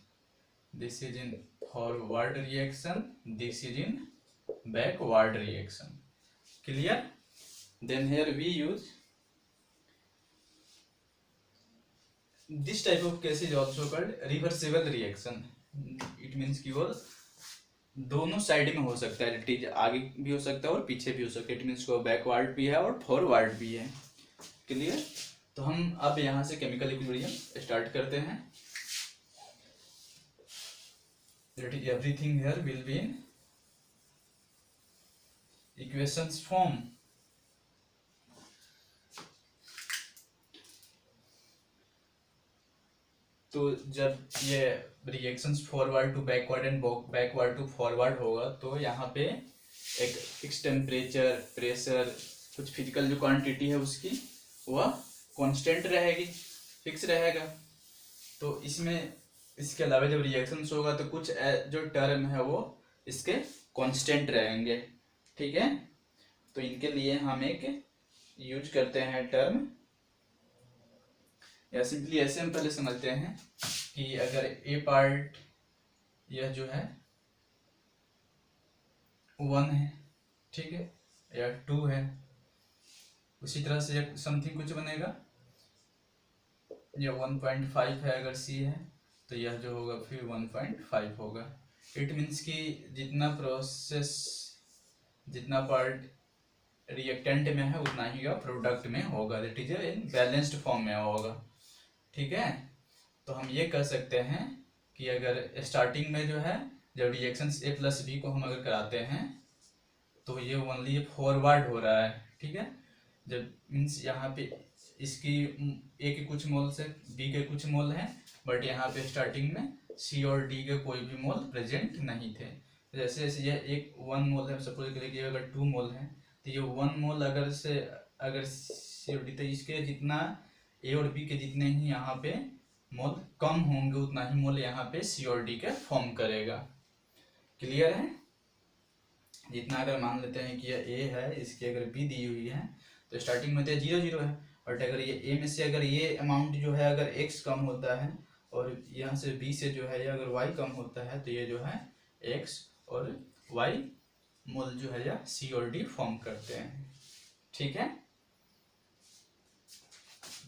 This is in forward reaction, this is in backward reaction. Clear? Then here we use this type of case is also called reversible reaction. It means कि वो दोनों साइड में हो सकता है, इट इज आगे भी हो सकता है और पीछे भी हो सकता है, इट मीन्स को बैकवर्ड भी है और फॉरवर्ड भी है। क्लियर? तो हम अब यहाँ से केमिकल इक्विलिब्रियम स्टार्ट करते हैं। That is everything here will be in equations form. तो जब ये reactions forward to backward and backward to forward होगा तो यहाँ पे एक फिक्स टेम्परेचर, प्रेशर, कुछ फिजिकल जो क्वांटिटी है उसकी वह कांस्टेंट रहेगी, फिक्स रहेगा। तो इसमें इसके अलावा जब रिएक्शंस होगा तो कुछ जो टर्म है वो इसके कांस्टेंट रहेंगे, ठीक है। तो इनके लिए हम एक यूज करते हैं टर्म, या सिंपली ऐसे हम पहले समझते हैं कि अगर ए पार्ट यह जो है 1 है, ठीक है, या 2 है, उसी तरह से समथिंग कुछ बनेगा, यह 1.5 है, अगर सी है तो यह जो होगा फिर 1.5 होगा। इट मीन्स कि जितना पार्ट रिएक्टेंट में है उतना ही का प्रोडक्ट में होगा, that is in balanced form में होगा, ठीक है। तो हम ये कह सकते हैं कि अगर स्टार्टिंग में जो है जब रिएक्शंस ए प्लस बी को हम अगर कराते हैं तो ये ओनली फॉरवर्ड हो रहा है, ठीक है। जब मीन्स यहाँ पे इसकी ए के कुछ मोल से बी के कुछ मोल हैं, बट यहाँ पे स्टार्टिंग में सी और डी के कोई भी मोल प्रेजेंट नहीं थे। जैसे जैसे ये एक 1 मोल है, सपोज करिए कि अगर 2 मोल है तो ये 1 मोल अगर सी और डी, तो इसके जितना ए और बी के जितने ही यहाँ पे मोल कम होंगे उतना ही मोल यहाँ पे सी और डी के फॉर्म करेगा। क्लियर है? जितना अगर मान लेते हैं कि यह ए है, इसकी अगर बी दी हुई है तो स्टार्टिंग में तो 0 0 है, बट अगर ये ए में से अगर ये अमाउंट जो है अगर एक्स कम होता है और यहाँ से बी से जो है या अगर वाई कम होता है तो ये जो है एक्स और वाई मोल जो है या सी और डी फॉर्म करते हैं, ठीक है।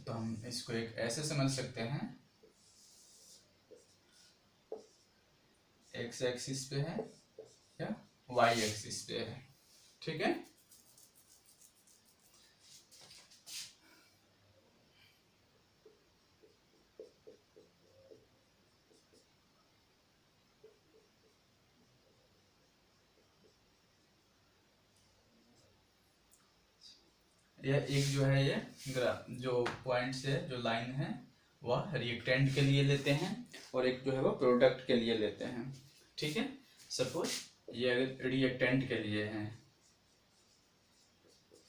तो हम इसको एक ऐसे समझ सकते हैं, एक्स एक्सिस पे है या वाई एक्सिस पे है, ठीक है। यह एक जो है ये जो पॉइंट्स है, जो लाइन है वह रिएक्टेंट के लिए लेते हैं और एक जो है वो प्रोडक्ट के लिए लेते हैं, ठीक है। सपोज ये रिएक्टेंट के लिए है,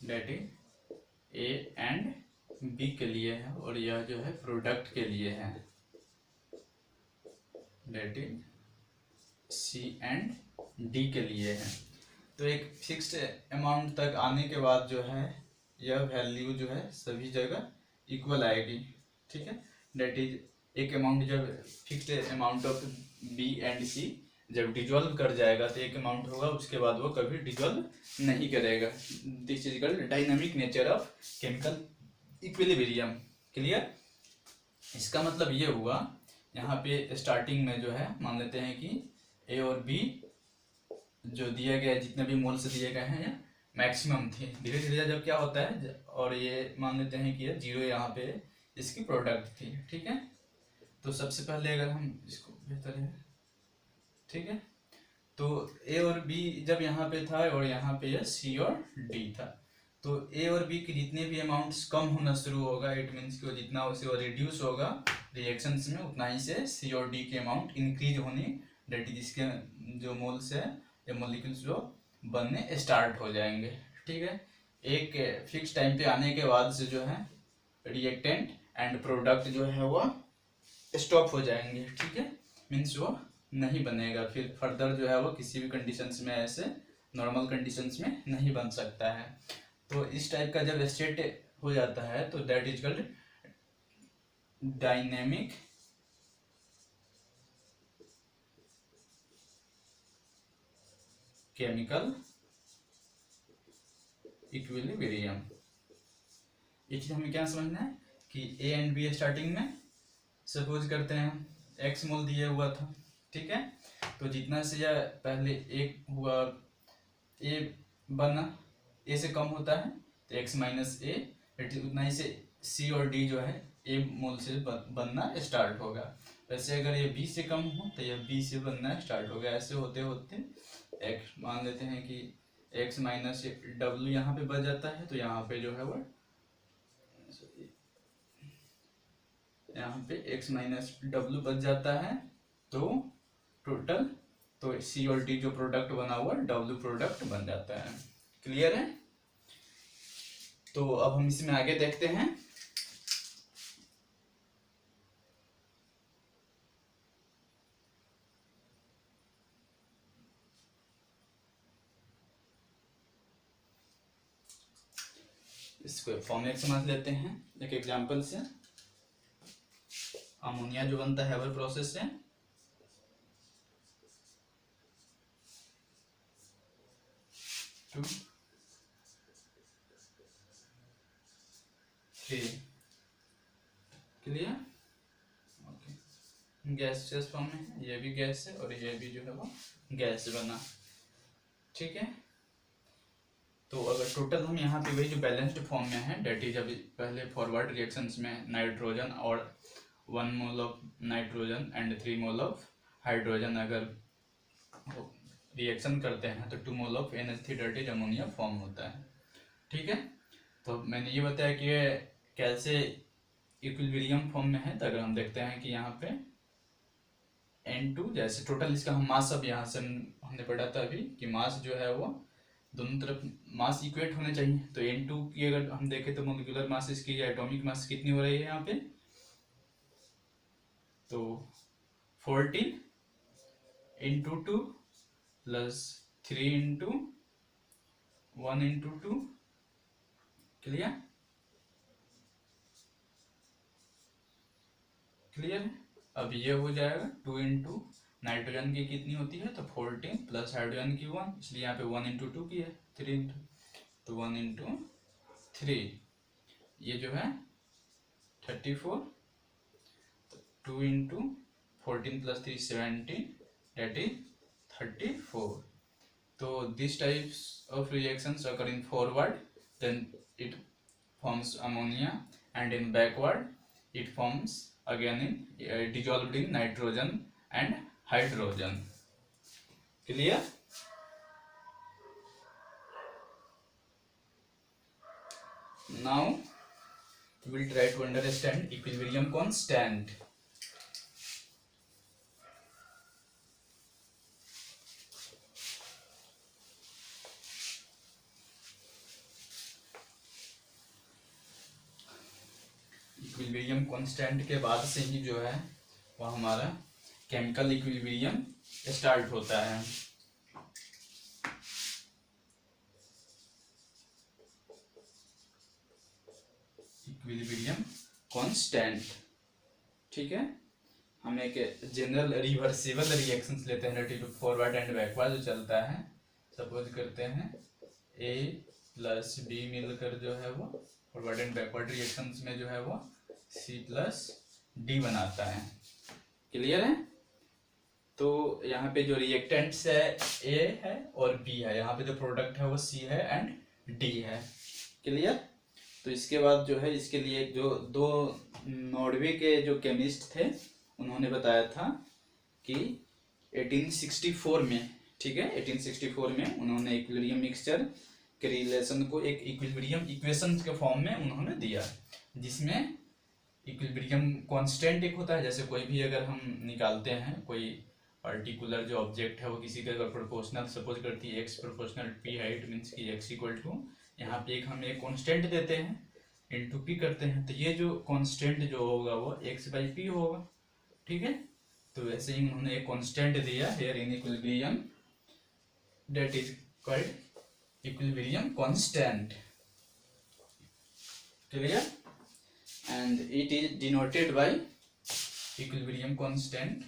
that is A and B के लिए है, और यह जो है प्रोडक्ट के लिए है, that is C and D के लिए है। तो एक फिक्स्ड अमाउंट तक आने के बाद जो है यह वैल्यू जो है सभी जगह इक्वल आएगी, ठीक है। डेट इज एक अमाउंट जब fixed amount of B and C जब डिजॉल्व कर जाएगा तो एक अमाउंट होगा, उसके बाद वो कभी डिजॉल्व नहीं करेगा। This is called dynamic nature of chemical equilibrium. Clear? इसका मतलब ये हुआ यहाँ पे स्टार्टिंग में जो है मान लेते हैं कि ए और बी जो दिया गया जितने भी मोल्स दिए गए हैं मैक्सिमम थे। धीरे धीरे जब क्या होता है और ये मान लेते हैं कि ये जीरो यहाँ पे इसकी प्रोडक्ट थी। ठीक है, तो सबसे पहले अगर हम इसको बेहतर है, ठीक है, तो ए और बी जब यहाँ पे था और यहाँ पे ये सी और डी था, तो ए और बी के जितने भी अमाउंट्स कम होना शुरू होगा, इट मीन्स कि वो जितना उसे वो रिड्यूस होगा रिएक्शंस में, उतना ही से सी और डी के अमाउंट इंक्रीज होने, डेट इज इसके जो मोल्स है या मोलिक्यूल्स वो बनने स्टार्ट हो जाएंगे। ठीक है, एक फिक्स टाइम पे आने के बाद से जो है रिएक्टेंट एंड प्रोडक्ट जो है वो स्टॉप हो जाएंगे। ठीक है, मीन्स वो नहीं बनेगा, फिर फर्दर जो है वो किसी भी कंडीशंस में ऐसे नॉर्मल कंडीशंस में नहीं बन सकता है। तो इस टाइप का जब स्टेट हो जाता है तो that is called dynamic chemical equilibrium. ये चीज हमें क्या समझना है कि ए एंड बी स्टार्टिंग में सपोज करते हैं एक्स मोल दिया हुआ था। ठीक है, तो जितना से यह पहले एक हुआ ए बना, ए से कम होता है तो एक्स माइनस ए, उतना ही से सी और डी जो है ए मोल से बनना स्टार्ट होगा। वैसे अगर ये बी से कम हो तो यह बी से बनना स्टार्ट होगा। ऐसे होते होते एक्स मान लेते हैं कि एक्स माइनस डब्ल्यू यहाँ पे बच जाता है, तो यहाँ पे जो है वो यहाँ पे x माइनस डब्ल्यू बच जाता है, तो टोटल तो सी और डी जो प्रोडक्ट बना हुआ डब्ल्यू प्रोडक्ट बन जाता है। क्लियर है? तो अब हम इसमें आगे देखते हैं। इसको फॉर्म एक समझ लेते हैं एक एग्जांपल से। अमोनिया जो बनता है हेबर प्रोसेस से, two three, clear? Okay, gaseous form में है, ये भी गैस है और ये भी जो है वो गैस बना। ठीक है, तो अगर टोटल हम यहाँ पे वही जो बैलेंस्ड फॉर्म में है, डेट इज अभी पहले फॉरवर्ड रिएक्शंस में नाइट्रोजन और 1 mole of nitrogen and 3 mole of hydrogen अगर रिएक्शन करते हैं तो 2 mole of NH3 that is ammonia form होता है। ठीक है, तो मैंने ये बताया कि ये कैसे इक्विलिब्रियम फॉर्म में है। तो अगर हम देखते हैं कि यहाँ पे N2 जैसे टोटल इसका हम मास, अब यहाँ से हमने पढ़ा था अभी कि मास जो है वो दोनों तरफ मास इक्वेट होने चाहिए। तो N2 की अगर हम देखें तो मोलिकुलर मास इसकी या एटॉमिक मास कितनी हो रही है यहाँ पे, तो 14 into 2 plus 3 into 1 into 2। Clear? Clear? अब ये हो जाएगा 2 इंटू नाइट्रोजन की कितनी होती है तो 14 प्लस हाइड्रोजन की 1, इसलिए यहाँ पे 1 इंटू 2 की है 3 इंटू, तो 1 इंटू 3 ये जो है 34, 2 into 14 plus 3 17, that is 34. So these types of reactions occur in forward, then it forms ammonia, and in backward it forms again in dissolved in nitrogen and hydrogen. Clear? Now we will try to understand equilibrium constant. Equilibrium constant के बाद से ही जो है वह हमारा केमिकल इक्विलिब्रियम स्टार्ट होता है। इक्विलिब्रियम कांस्टेंट, ठीक है, हम एक जनरल रिवर्सिबल रिएक्शंस लेते हैं, फॉरवर्ड एंड बैकवर्ड जो चलता है। सपोज करते हैं ए प्लस बी मिलकर जो है वो फॉरवर्ड एंड बैकवर्ड रिएक्शंस में जो है वो सी प्लस डी बनाता है। क्लियर है। तो यहाँ पे जो रिएक्टेंट्स है ए है और बी है, यहाँ पे जो प्रोडक्ट है वो सी है एंड डी है। क्लियर। तो इसके बाद जो है इसके लिए जो दो नॉर्वे के जो केमिस्ट थे उन्होंने बताया था कि 1864 में, ठीक है, 1864 में उन्होंने इक्विलिब्रियम मिक्सचर के रिलेशन को एक इक्विलिब्रियम इक्वेशन के फॉर्म में उन्होंने दिया, जिसमें इक्विलिब्रियम कांस्टेंट एक होता है। जैसे कोई भी अगर हम निकालते हैं कोई पर्टिकुलर जो ऑब्जेक्ट है वो किसी का अगर प्रोपोर्शनल सपोज करती है एक्स प्रोपोर्शनल पी है, इट मीन्स कि एक्स इक्वल टू यहाँ पे एक हम एक कांस्टेंट देते हैं इनटू पी करते हैं, तो ये जो कांस्टेंट जो होगा वो एक्स बाई पी होगा। ठीक है। तो वैसे ही उन्होंने एक कांस्टेंट दिया here in equilibrium, that is called equilibrium constant. Clear. and it is denoted by equilibrium constant,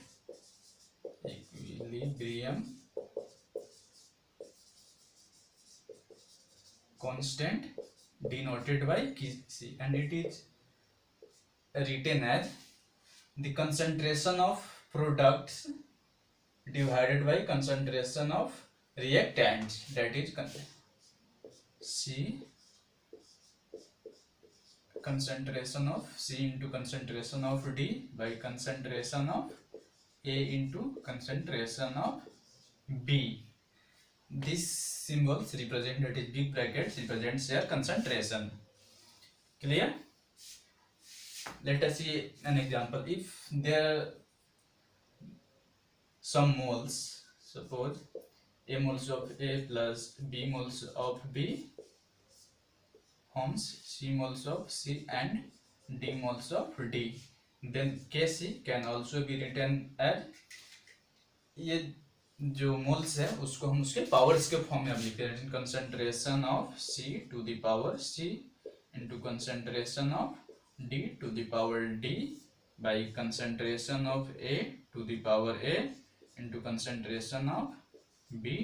equilibrium constant denoted by C, and it is written as the concentration of products divided by concentration of reactants, that is C concentration of C into concentration of D by concentration of A into concentration of B. This symbols represent, that is big brackets represents their concentration. Clear. Let us see an example. If there some moles, suppose A moles of A plus B moles of B forms C moles of C and D moles of D, then Kc can also be written as, ये जो मोल्स है उसको हम उसके पावर्स के फॉर्म में अब लिखते हैं, concentration of C to the power C into concentration of D to the power D by concentration of A to the power A into concentration of B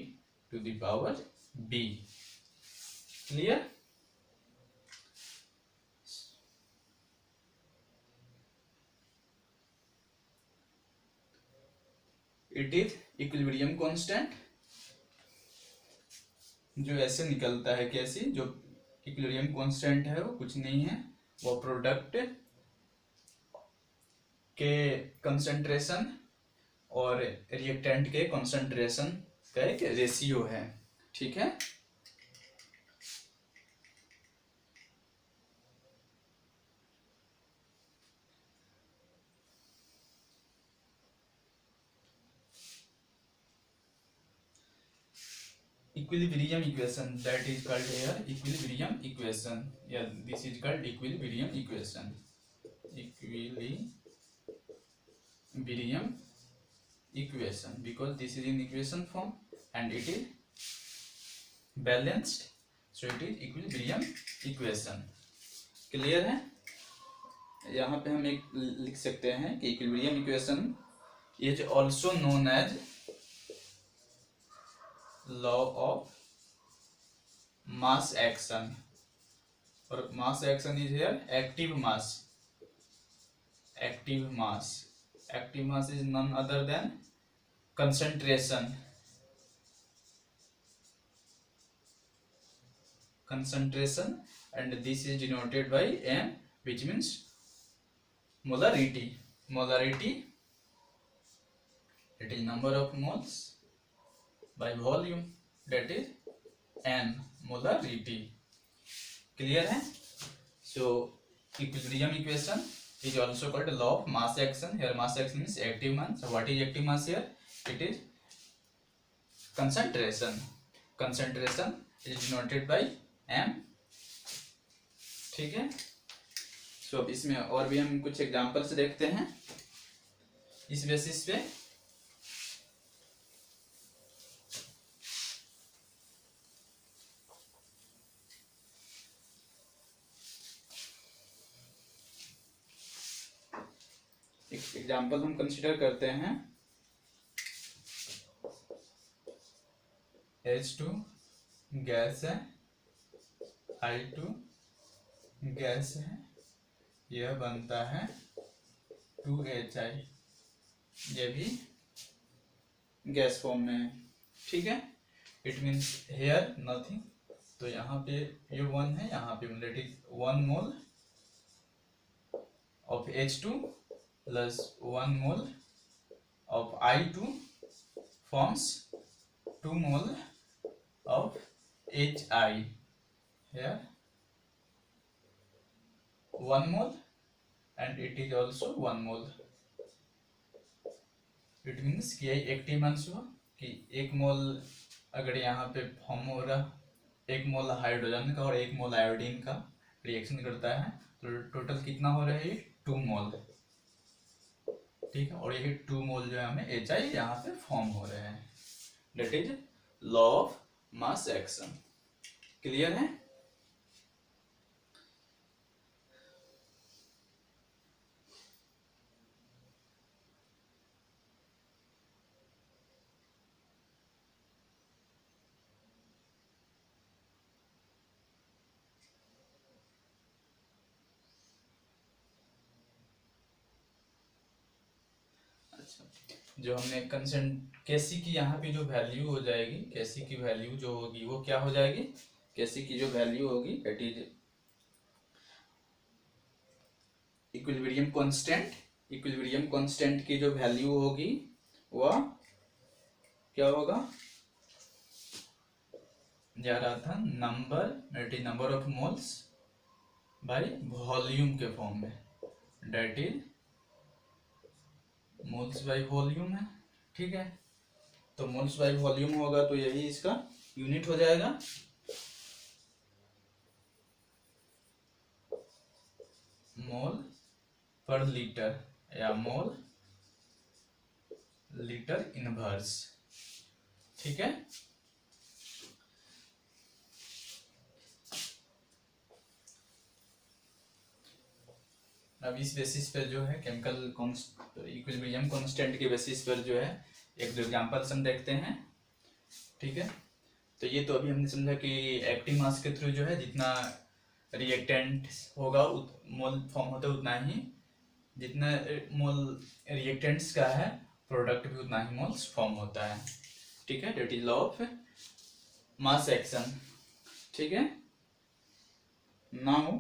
to the power B। Clear. It is equilibrium constant, जो ऐसे निकलता है कैसे, जो इक्विलिब्रियम कांस्टेंट है वो कुछ नहीं है, वो प्रोडक्ट के कंसंट्रेशन और रिएक्टेंट के कंसंट्रेशन का एक रेशियो है। ठीक है। equilibrium equation, that is called here equilibrium equation. Yeah, this is called equilibrium equation. Equilibrium equation, because this is in equation form and it is balanced, so it is equilibrium equation. Clear है। यहाँ पे हम एक लिख सकते हैं कि equilibrium equation is also known as law of mass action, or mass action is here active mass. Active mass is none other than concentration, and this is denoted by M, which means molarity. It is number of moles by volume, that is N, molarity. Clear है। So equilibrium equation is also called law of mass action. Here mass action is active mass. So what is active mass here? It is concentration. Concentration is denoted by M. ठीक है। So अब इसमें और भी हम कुछ एग्जांपल्स देखते हैं इस बेसिस पे। एग्जाम्पल हम कंसिडर करते हैं, H2 गैस है, I2 गैस है, यह बनता है 2HI। ये भी गैस फॉर्म में है, ठीक है। इट मीन्स हेयर नथिंग, तो यहाँ पे ये 1 है, यहाँ पे it is 1 mole of H2 plus 1 mole of I2 forms 2 mole of HI, here 1 mole and it is also 1 mole. It means कि यही एक्टिव अंश हुआ कि 1 मोल अगर यहाँ पे फॉर्म हो रहा, 1 मोल हाइड्रोजन का और 1 मोल आयोडीन का रिएक्शन करता है, तो टोटल कितना हो रहा है, 2 मोल, ठीक है। और यही 2 मोल जो है हमें HI यहाँ पे फॉर्म हो रहे हैं, that is law of mass action. Clear है? जो हमने कंसेंट केसी की यहाँ पे जो वैल्यू हो जाएगी, केसी की वैल्यू जो होगी वो क्या हो जाएगी, केसी की जो वैल्यू होगी it is equilibrium constant. Equilibrium constant की जो वैल्यू होगी वह क्या होगा, जा रहा था number, it is number of moles by volume के फॉर्म में, that is moles by volume है, ठीक है। तो मोल्स बाय वॉल्यूम होगा तो यही इसका यूनिट हो जाएगा। मोल पर लीटर या मोल लीटर इनवर्स, ठीक है। अब इस बेसिस पर जो है केमिकल इक्विलिब्रियम कांस्टेंट के बेसिस पर जो है एक दो एग्जांपल्स हम देखते हैं, ठीक है। तो ये तो अभी हमने समझा कि एक्टिव मास के थ्रू जो है जितना रिएक्टेंट होगा मोल फॉर्म होता है उतना ही, जितना मोल रिएक्टेंट्स का है प्रोडक्ट भी उतना ही मोल्स फॉर्म होता है, ठीक है। That is law of mass action, ठीक है। Now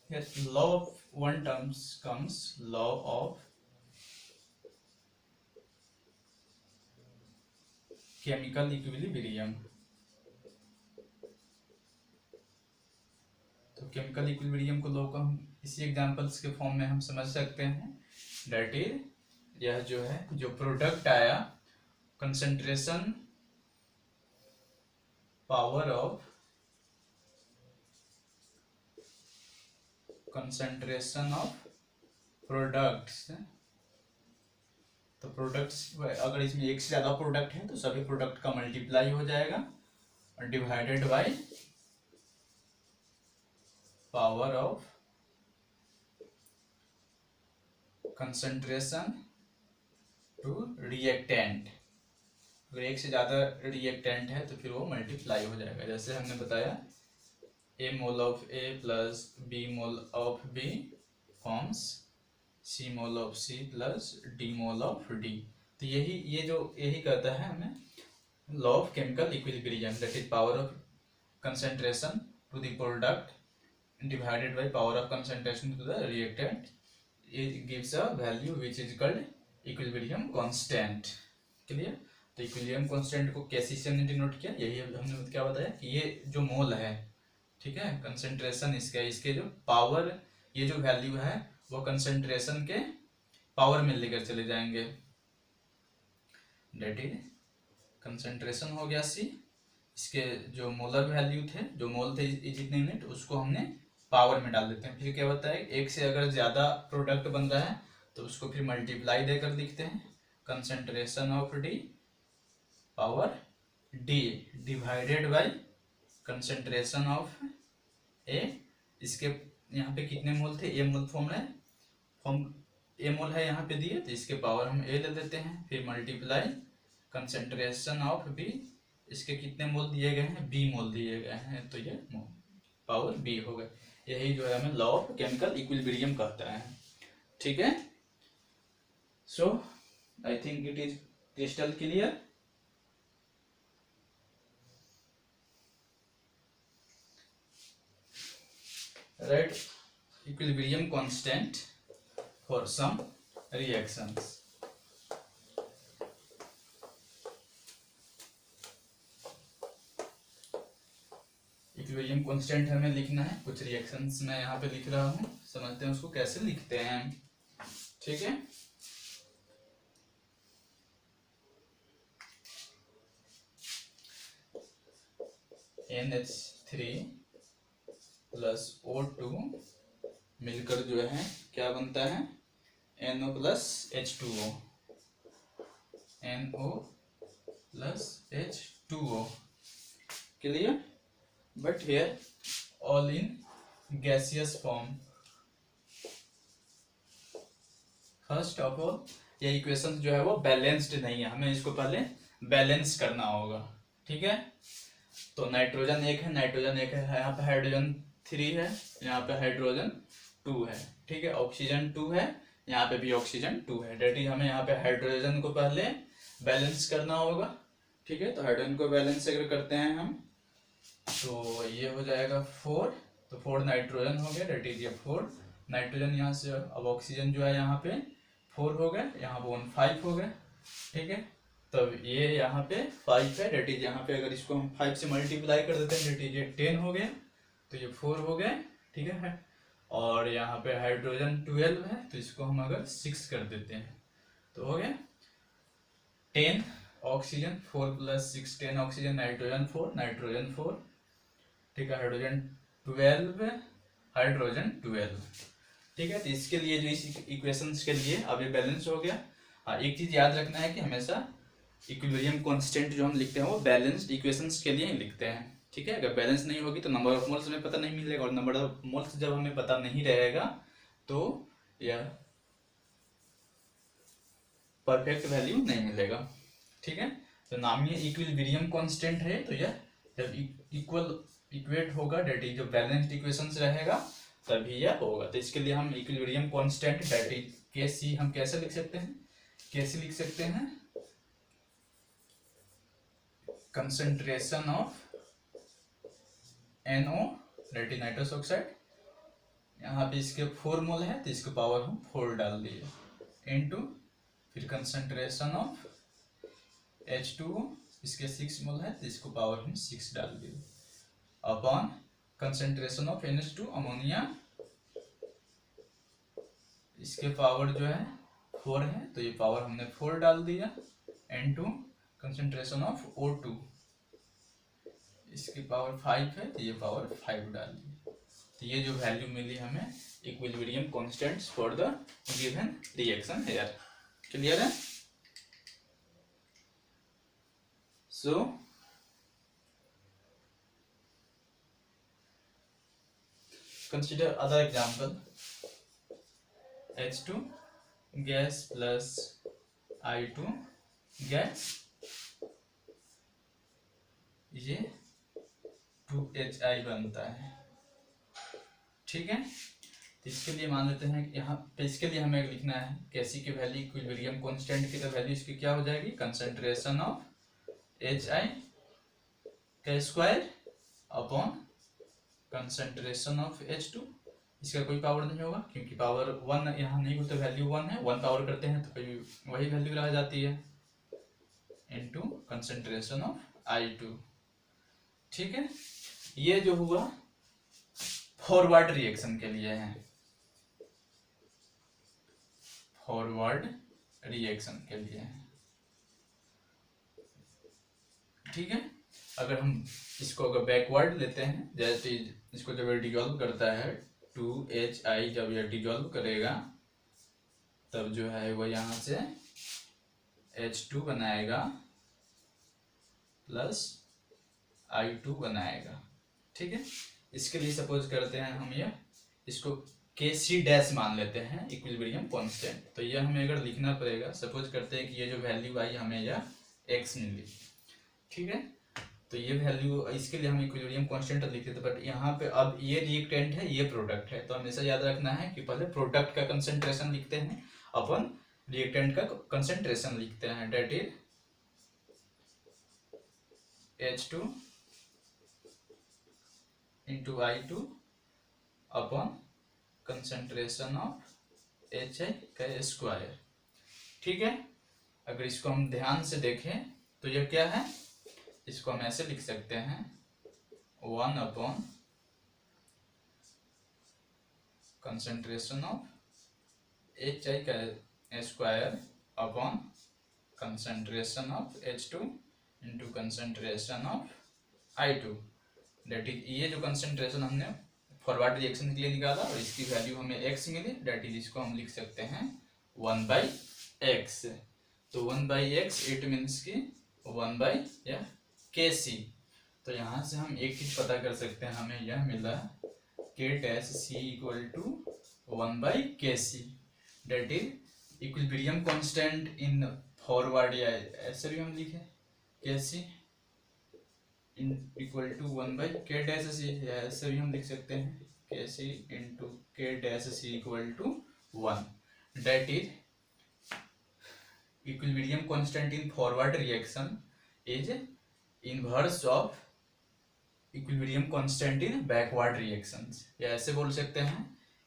yes, law of one terms comes law of chemical equilibrium। तो केमिकल इक्विलिब्रियम को लॉ को हम इसी एग्जांपल्स के फॉर्म में हम समझ सकते हैं, दैट इज यह जो है जो प्रोडक्ट आया concentration power of concentration of products, तो प्रोडक्ट्स अगर इसमें एक से ज्यादा प्रोडक्ट है तो सभी प्रोडक्ट का मल्टीप्लाई हो जाएगा और divided by power of concentration to reactant. अगर एक से ज्यादा रिएक्टेंट है तो फिर वो मल्टीप्लाई हो जाएगा, जैसे हमने बताया A mole of A plus B mole of B forms C mole of C plus D mole of D। तो यही कहता है हमें law of chemical equilibrium, that is power of concentration to the product divided by power of concentration to the reactant, it gives a value which is called equilibrium constant। Clear? तो इक्विलिब्रियम कांस्टेंट को कैसे से हमने डिनोट किया, यही हमने क्या बताया कि ये जो मोल है, ठीक है, कंसंट्रेशन इसके जो पावर, ये जो वैल्यू है वो कंसंट्रेशन के पावर में लेकर चले जाएंगे, डेट इज कंसंट्रेशन हो गया C, इसके जो मोलर वैल्यू थे, जो मोल थे जितने यूनिट, उसको हमने पावर में डाल देते हैं। फिर क्या होता है, एक से अगर ज्यादा प्रोडक्ट बन रहा है तो उसको फिर मल्टीप्लाई देकर लिखते हैं, concentration of D power D divided by concentration of A। इसके यहाँ पे कितने मोल थे, A मोल A मोल है यहाँ पे दिए, तो इसके पावर हम A ले लेते हैं, फिर मल्टीप्लाई कंसंट्रेशन ऑफ B इसके कितने मोल दिए गए हैं, बी मोल दिए गए हैं, तो ये पावर बी होगा। यही जो है हमें लॉ ऑफ केमिकल इक्विलिब्रियम कहता है। ठीक है, so I think it is crystal clear. Write equilibrium constant for some reactions. Equilibrium constant हमें लिखना है, कुछ रिएक्शंस मैं यहाँ पे लिख रहा हूँ, समझते हैं उसको कैसे लिखते हैं। ठीक है, NH3 प्लस O2 मिलकर जो है क्या बनता है, NO plus H2O, NO plus H2O। Clear? But here all in gaseous form. First of all ये इक्वेशन जो है वो बैलेंस्ड नहीं है, हमें इसको पहले बैलेंस करना होगा। ठीक है, तो नाइट्रोजन एक है, नाइट्रोजन एक है, यहाँ पे हाइड्रोजन 3 है, यहाँ पे हाइड्रोजन 2 है। ठीक है, ऑक्सीजन 2 है, यहाँ पे भी ऑक्सीजन 2 है। डेट इज हमें यहाँ पे हाइड्रोजन को पहले बैलेंस करना होगा। ठीक है, तो हाइड्रोजन को बैलेंस अगर करते हैं हम तो ये हो जाएगा 4, तो 4 नाइट्रोजन हो गया, डेट इज ये 4 नाइट्रोजन यहाँ से। अब ऑक्सीजन जो है यहाँ पे 4 हो गए, यहाँ पे 1 5 हो गए। ठीक है, तब ये यहाँ पे 5 है, डेट इज यहाँ पे अगर इसको हम 5 से मल्टीप्लाई कर देते हैं, डेट इज ये 10 हो गया, तो ये 4 हो गए। ठीक है, और यहाँ पे हाइड्रोजन 12 है, तो इसको हम अगर 6 कर देते हैं तो हो गया 10 oxygen, 4 plus 6 10 oxygen, nitrogen 4 nitrogen 4। ठीक है, हाइड्रोजन 12 हाइड्रोजन 12। ठीक है, तो इसके लिए जो इस इक्वेशंस के लिए अब ये बैलेंस हो गया। हाँ, एक चीज याद रखना है कि हमेशा इक्विलिब्रियम कांस्टेंट जो हम लिखते हैं वो बैलेंस्ड इक्वेशंस के लिए ही लिखते हैं। ठीक है, अगर बैलेंस नहीं होगी तो नंबर ऑफ मोल्स हमें पता नहीं मिलेगा, और नंबर ऑफ मोल्स जब हमें पता नहीं रहेगा तो यह परफेक्ट वैल्यू नहीं मिलेगा। ठीक है, तो नाम ये इक्विलिब्रियम कांस्टेंट है, तो यह जब इक्वेट होगा, डेट इज जो बैलेंस्ड इक्वेशंस रहेगा तभी यह होगा। तो इसके लिए हम equilibrium constant that is Kc हम कैसे लिख सकते हैं, Kc लिख सकते हैं concentration of NO that is nitrous oxide. यहाँ पे इसके 4 मोल है, तो इसके पावर हम 4 डाल दिए इनटू फिर कंसंट्रेशन ऑफ H2O, इसके 6 मोल है, तो इसको पावर हम 6 डाल दिए upon concentration of NH2 ammonia, इसके पावर जो है 4 है, तो ये पावर हमने 4 डाल दिया इनटू कंसंट्रेशन ऑफ O2, इसकी पावर 5 है, तो ये पावर 5 डाल दी। तो ये जो वैल्यू मिली हमें equilibrium constants for the given reaction here. Clear है? सो consider other example, H2 gas plus I2 gas, ये 2HI बनता है। ठीक है, तो इसके लिए मान लेते हैं कि यहाँ पे इसके लिए हमें लिखना है कैसी की वैल्यू इक्विलिब्रियम कांस्टेंट की, तो वैल्यू इसकी क्या हो जाएगी, कंसंट्रेशन ऑफ HI का square upon concentration of H2, इसका कोई पावर नहीं होगा क्योंकि पावर 1 यहाँ नहीं होता, वैल्यू 1 है, 1 पावर करते हैं तो वही वैल्यू रह जाती है इनटू कंसंट्रेशन ऑफ I2। ठीक है, ये जो हुआ फॉरवर्ड रिएक्शन के लिए है, फॉरवर्ड रिएक्शन के लिए है। ठीक है, अगर हम इसको अगर बैकवर्ड लेते हैं, जैसे इसको जब डिजॉल्व करता है 2HI, जब यह डिजॉल्व करेगा तब जो है वो यहाँ से H2 बनाएगा प्लस I2 बनाएगा। ठीक है, इसके लिए सपोज करते हैं हम ये इसको Kc डैश मान लेते हैं इक्विलिब्रियम कांस्टेंट, तो ये हमें अगर लिखना पड़ेगा, सपोज करते हैं कि ये जो वैल्यू आई हमें यह x मिली। ठीक है, तो ये वैल्यू, इसके लिए हम इक्विलिब्रियम कांस्टेंट लिखते थे, बट यहाँ पे अब ये रिएक्टेंट है, ये प्रोडक्ट है, तो हमेशा याद रखना है कि पहले प्रोडक्ट का कंसंट्रेशन लिखते हैं, अपन रिएक्टेंट का कंसंट्रेशन लिखते हैं, that is H2 into I2 upon concentration of HI का स्क्वायर। ठीक है, अगर इसको हम ध्यान से देखें तो ये क्या है, इसको हम ऐसे लिख सकते हैं 1 अपॉन कंसंट्रेशन ऑफ HI का square upon concentration of H2 into concentration of I2, that is ये जो कंसंट्रेशन हमने फॉरवर्ड रिएक्शन के लिए निकाला और इसकी वैल्यू हमें x मिली, डेट इज इसको हम लिख सकते हैं 1/x। तो 1/x इट मीन्स की 1/kc। तो यहाँ से हम एक चीज पता कर सकते हैं, हमें यह मिला k dash c equal to 1/kc, that is equilibrium constant in forward, या ऐसे भी हम लिखे kc equal to 1/k dash c, या ऐसे भी हम लिख सकते हैं kc into k dash c equal to 1, that is equilibrium constant in forward reaction is inverse of equilibrium constant in backward reactions। या ऐसे बोल सकते हैं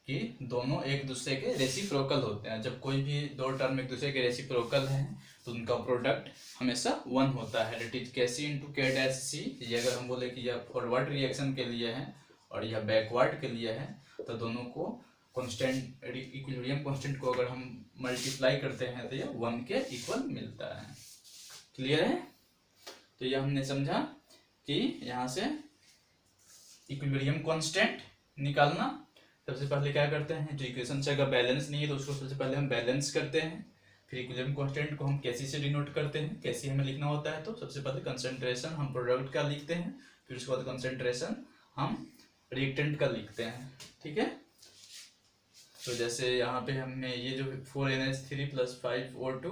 कि दोनों एक दूसरे के रेसिप्रोकल होते हैं। जब कोई भी दो टर्म एक दूसरे के रेसिप्रोकल हैं तो उनका प्रोडक्ट हमेशा 1 होता है, that is kc into k dash c। ये अगर हम बोले कि यह फॉरवर्ड रिएक्शन के लिए है और यह बैकवर्ड के लिए है, तो दोनों को कांस्टेंट, इक्विलिब्रियम कांस्टेंट को अगर हम मल्टीप्लाई करते हैं तो ये 1 के इक्वल मिलता है। क्लियर है? तो ये हमने समझा कि यहाँ से इक्विलिब्रियम कांस्टेंट निकालना, सबसे पहले क्या करते हैं, जो इक्वेशन से अगर बैलेंस नहीं है तो उसको सबसे पहले हम बैलेंस करते हैं, फिर इक्विलिब्रियम कांस्टेंट को हम कैसी से डिनोट करते हैं, कैसी हमें लिखना होता है, तो सबसे पहले कंसंट्रेशन हम प्रोडक्ट का लिखते हैं, फिर उसके बाद कंसंट्रेशन हम रिएक्टेंट का लिखते हैं। ठीक है, तो जैसे यहाँ पे हमने ये जो 4NH3 प्लस 5O2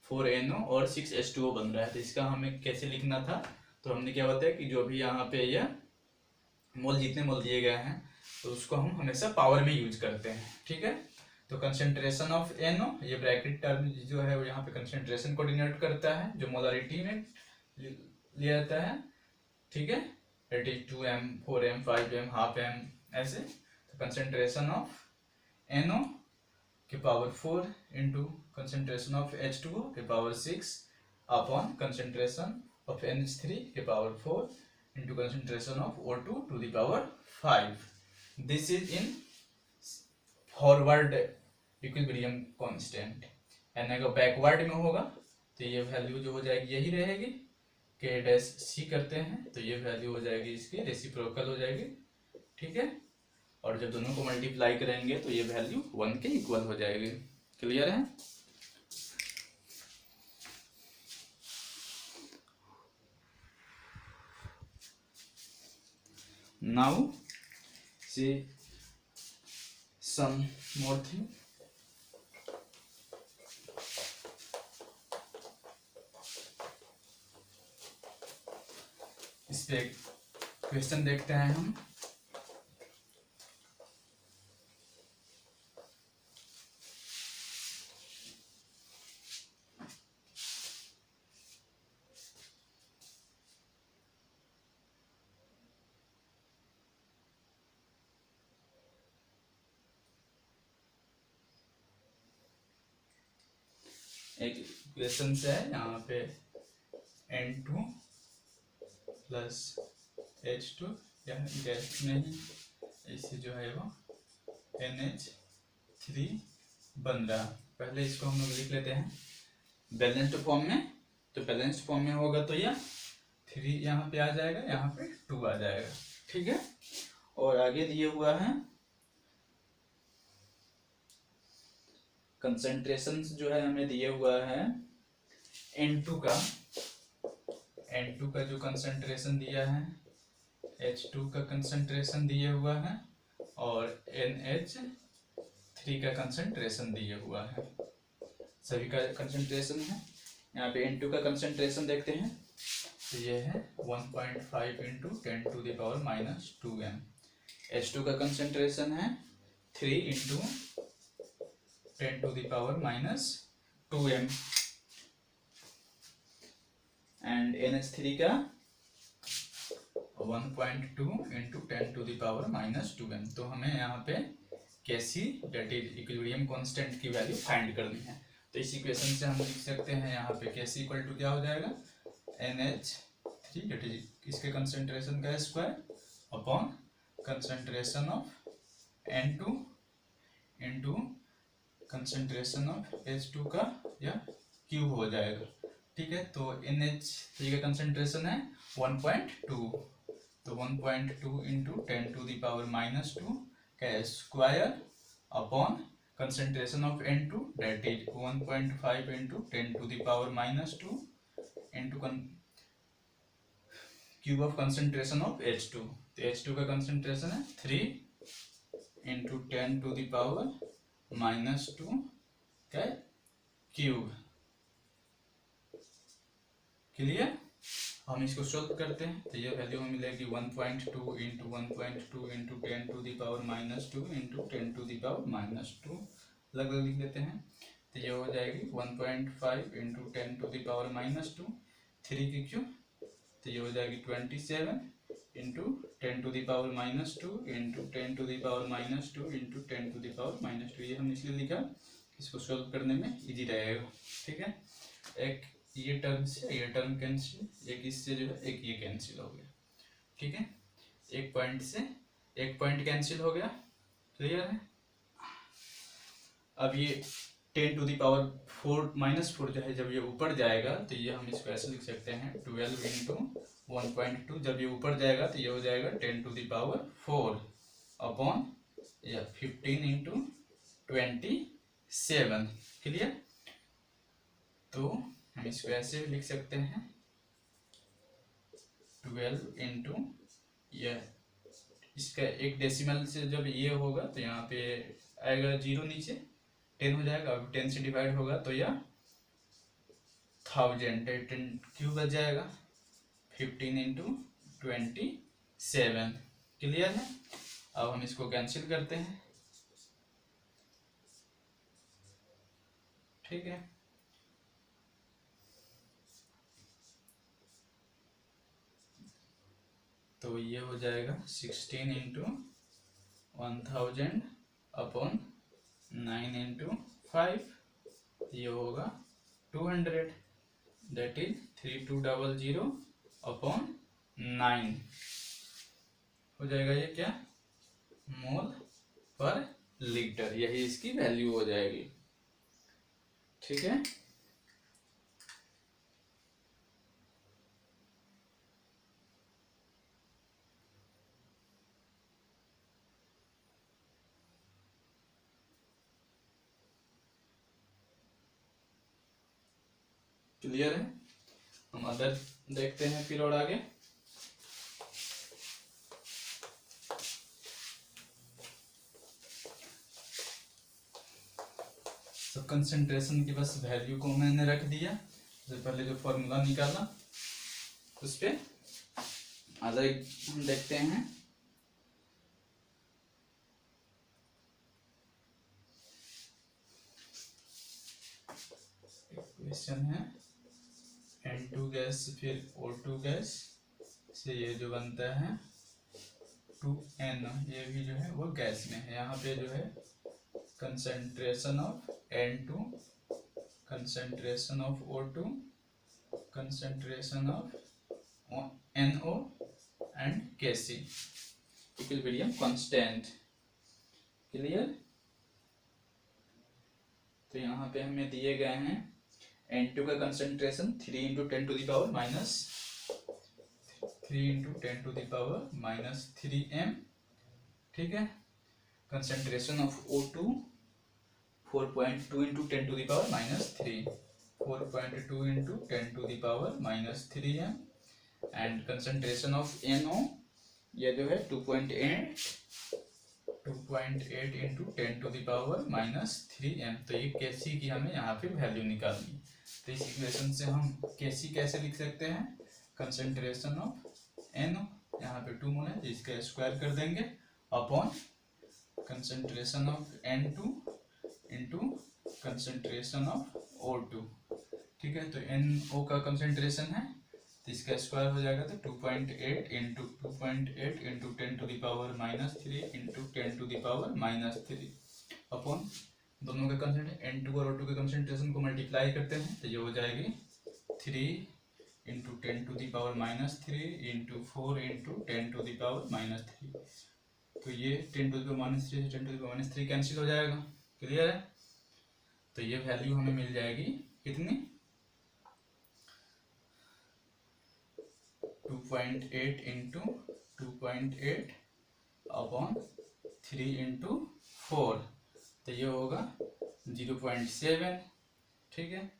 4NO और 6H2O बन रहा है, तो इसका हमें कैसे लिखना था, तो हमने क्या बताया कि जो भी यहाँ पे यह मोल, जितने मोल दिए गए हैं तो उसको हम हमेशा पावर में यूज करते हैं। ठीक है, तो कंसंट्रेशन ऑफ NO, ये ब्रैकेट टर्म जो है वो यहाँ पे कंसंट्रेशन को डिनोट करता है, जो मोलारिटी में लिया जाता है। ठीक है, it is 2m 4m 5m half m ऐसे। तो कंसंट्रेशन ऑफ NO के power 4 into concentration of H2O के power 6 upon concentration of NH3 के power 4 into concentration of O2 to the power 5। This is in forward equilibrium constant, and अगर बैकवर्ड में होगा तो ये वैल्यू जो हो जाएगी यही रहेगी, k डैश c करते हैं तो ये वैल्यू हो जाएगी इसकी रेसिप्रोकल हो जाएगी। ठीक है, और जब दोनों को मल्टीप्लाई करेंगे तो ये वैल्यू 1 के इक्वल हो जाएगी। क्लियर है? नाउ सी सम मोर थिंग। इस पे क्वेश्चन देखते हैं हम। एक इक्वेशन से है यहाँ पे N2 प्लस H2, या गैस नहीं, इसे जो है वो NH3 बन रहा। पहले इसको हम लोग लिख लेते हैं बैलेंस्ड फॉर्म में। तो बैलेंस्ड फॉर्म में होगा तो यह 3 यहाँ पे आ जाएगा, यहाँ पे 2 आ जाएगा। ठीक है, और आगे दिए हुआ है कंसंट्रेशन जो है हमें दिए हुआ है N2 का जो कंसंट्रेशन दिया है, H2 का कंसंट्रेशन दिए हुआ है और NH3 का कंसंट्रेशन दिए हुआ है, सभी का कंसंट्रेशन है। यहाँ पे N2 का कंसंट्रेशन देखते हैं, तो ये है 1.5 इंटू 10⁻⁻²m। H2 का कंसेंट्रेशन है 3 इंटू 10⁻⁻²m एंड NH3 का 1.2 इंटू 10⁻⁻²m। तो हमें यहाँ पे Kc that is equilibrium constant की वैल्यू फाइंड करनी है। तो इस इक्वेशन से हम लिख सकते हैं यहाँ पे Kc इक्वल टू क्या हो जाएगा, NH3 डेट इज इसके कंसेंट्रेशन का square upon concentration of N2 into concentration of H2 का या क्यूब हो जाएगा। ठीक है, तो NH3 का कंसेंट्रेशन है 1.2, तो 1.2 इंटू 10⁻⁻² का square upon concentration of N2 that is 1.5 into 10⁻⁻² into cube of concentration of H2। तो H2 का कंसेंट्रेशन है 3 इंटू 10⁻⁻² का क्यूब। क्लियर, हम इसको सोल्व करते हैं तो ये वैल्यू हमें मिलेगी 1.2 इंटू 1.2 इंटू 10⁻⁻² इंटू 10⁻⁻², अलग अलग लिख देते हैं। तो ये हो जाएगी 1.5 इंटू 10⁻⁻², 3 की क्यूब, तो ये हो जाएगी 27 इंटू 10⁻⁻² इंटू 10⁻⁻² इंटू 10⁻⁻²। ये हमने इसलिए लिखा, इसको सोल्व करने में इजी रहेगा। ठीक है, एक ये टर्म से ये टर्म कैंसिल, एक इससे जो है एक ये कैंसिल हो गया। ठीक है, एक पॉइंट से एक पॉइंट कैंसिल हो गया। क्लियर है, अब ये 10⁻⁴ जो है जब ये ऊपर जाएगा तो ये हम इसको ऐसे लिख सकते हैं 12 इंटू 1.2, जब ये ऊपर जाएगा तो ये हो जाएगा 10⁻⁴ अपॉन 15 इंटू 27। क्लियर, तो हम इसको ऐसे लिख सकते हैं 12 इंटू इसका एक डेसिमल से जब ये होगा तो यहाँ पे आएगा 0 नीचे 10 हो जाएगा, अब 10 से डिवाइड होगा तो यह 1000 क्यों बच जाएगा 15 इंटू 27। क्लियर है, अब हम इसको कैंसिल करते हैं। ठीक है, तो ये हो जाएगा 16 इंटू 1000 अपॉन 9 इंटू 5, ये होगा 200, दैट इज 3200 अपॉन 9 हो जाएगा। ये क्या, मोल पर लीटर, यही इसकी वैल्यू हो जाएगी। ठीक है, क्लियर है, हम अदर देखते हैं फिर और आगे। सब कंसंट्रेशन की बस वैल्यू को मैंने रख दिया, सबसे पहले जो फॉर्मूला निकाला उस पे अदर हम देखते हैं। क्वेश्चन है N2 गैस फिर O2 गैस से ये जो बनता है 2N, ये भी जो है वो गैस में है। यहाँ पे जो है concentration of N2, concentration of O2, concentration of NO and Kc equilibrium constant. Clear, तो यहाँ पे हमें दिए गए हैं N2 का कंसंट्रेशन 3 इंटू 10⁻³ ठीक है, concentration of O2 4.2 into 10⁻³ 4.2 into 10⁻³ and concentration of NO ये जो है 2.8 इंटू 10⁻³ तो ये Kc की हमें यहाँ पे वैल्यू निकालनी। तो इस इक्वेशन से हम Kc कैसे लिख सकते हैं, कंसंट्रेशन ऑफ NO, यहाँ पे 2 मोल है तो इसका स्क्वायर कर देंगे upon concentration of N2 into concentration of O2। ठीक है, तो NO का कंसंट्रेशन है तो इसका स्क्वायर हो जाएगा तो 2.8 इंटू 2.8 इंटू 10⁻³ इंटू 10⁻³ अपॉन दोनों का कंसंट्रेशन N2 और O2 के कंसंट्रेशन को मल्टीप्लाई करते हैं तो ये हो जाएगी 3 इंटू 10⁻³ इंटू 4 इंटू 10⁻³ तो ये 10⁻³ से 10⁻³ कैंसिल हो जाएगा। क्लियर है, तो ये वैल्यू हमें मिल जाएगी कितनी 2.8 इंटू 2.8 अपॉन 3 इंटू 4 तो ये होगा 0.7। ठीक है,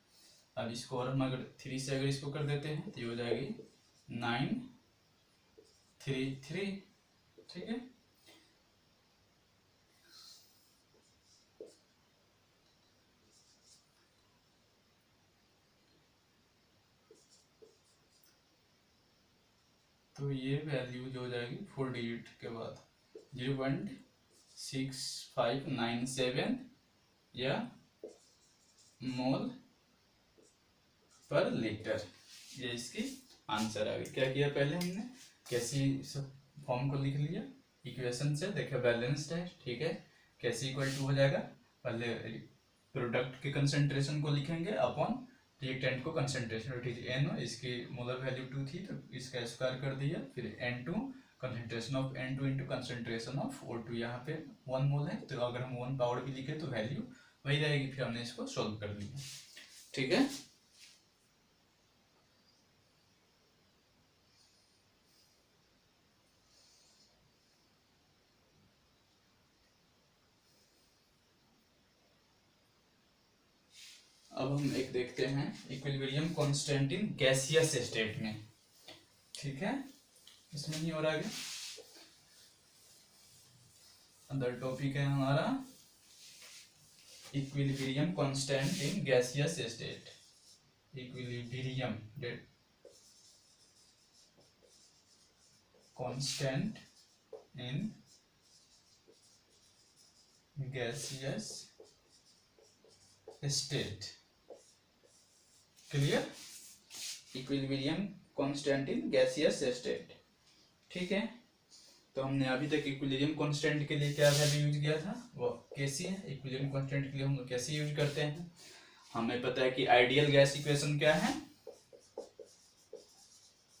अब इसको और हम अगर 3 से अगर इसको कर देते हैं तो ये हो जाएगी 933। ठीक है, तो ये वैल्यू जो हो जाएगी 4 डिजिट के बाद 0.6597 या मोल पर लीटर, ये इसकी आंसर आ गई। क्या किया पहले हमने, कैसी सब फॉर्म को लिख लिया इक्वेशन से, देखा बैलेंस्ड है। ठीक है, कैसी इक्वल टू हो जाएगा, पहले प्रोडक्ट के कंसंट्रेशन को लिखेंगे अपॉन रिएक्टेंट को कंसंट्रेशन, NO इसकी मोलर वैल्यू 2 थी तो इसका स्क्वायर कर दिया, फिर N2 concentration of N2 into concentration of O2, यहाँ पे 1 मोल है तो अगर हम 1 पावर भी लिखे तो वैल्यू वही रहेगी, फिर हमने इसको सोल्व कर लिया। ठीक है, अब हम एक देखते हैं equilibrium constant in gaseous state में। ठीक है, इसमें नहीं हो रहा है, अंदर टॉपिक है हमारा equilibrium constant in gaseous state. Equilibrium constant in gaseous state. Clear, equilibrium constant in gaseous state. ठीक है, तो हमने अभी तक इक्विलिब्रियम कांस्टेंट के लिए क्या वैल्यू यूज किया था, वो कैसी है। इक्विलिब्रियम कांस्टेंट के लिए हम लोग कैसे यूज करते हैं, हमें पता है कि आइडियल गैस इक्वेशन क्या है,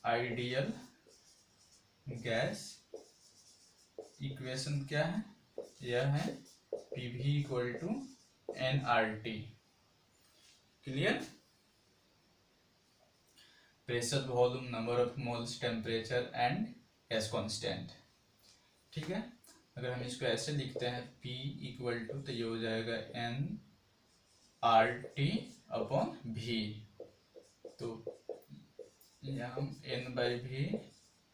आइडियल गैस इक्वेशन क्या है, यह है PV equal to nRT। Clear, pressure, volume, number of moles, temperature and gas constant. ठीक है, अगर हम इसको ऐसे लिखते हैं P इक्वल टू तो ये हो जाएगा nRT अपॉन V, तो यहाँ हम n/v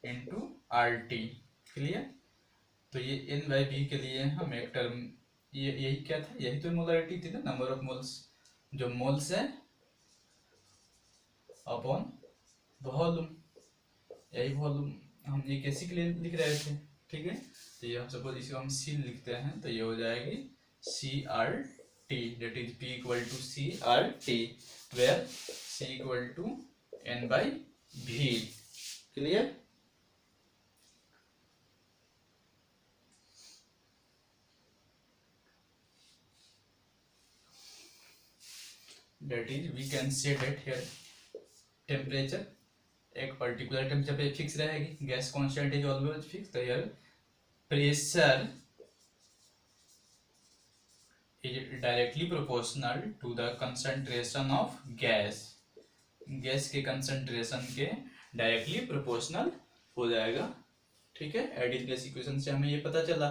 इंटू RT। क्लियर, तो ये n/v के लिए हम एक टर्म, ये यही क्या था, यही तो मोलरिटी थी ना, नंबर ऑफ मोल्स, जो मोल्स है अपॉन वॉल्यूम, यही वॉल्यूम हम ये कैसी के लिए लिख रहे थे। ठीक है, तो ये हम सपोज इसको हम C लिखते हैं तो ये हो जाएगी CRT, that is P equal to CRT, where C equal to n/v। Clear, that is we can say that here temperature एक पर्टिकुलर टेम्परेचर पे फिक्स रहेगी, gas constant is always fix, तो यार pressure is directly proportional to the concentration of gas, gas के कंसंट्रेशन के डायरेक्टली प्रोपोर्शनल हो जाएगा। ठीक है, आइडियल इक्वेशन से हमें ये पता चला।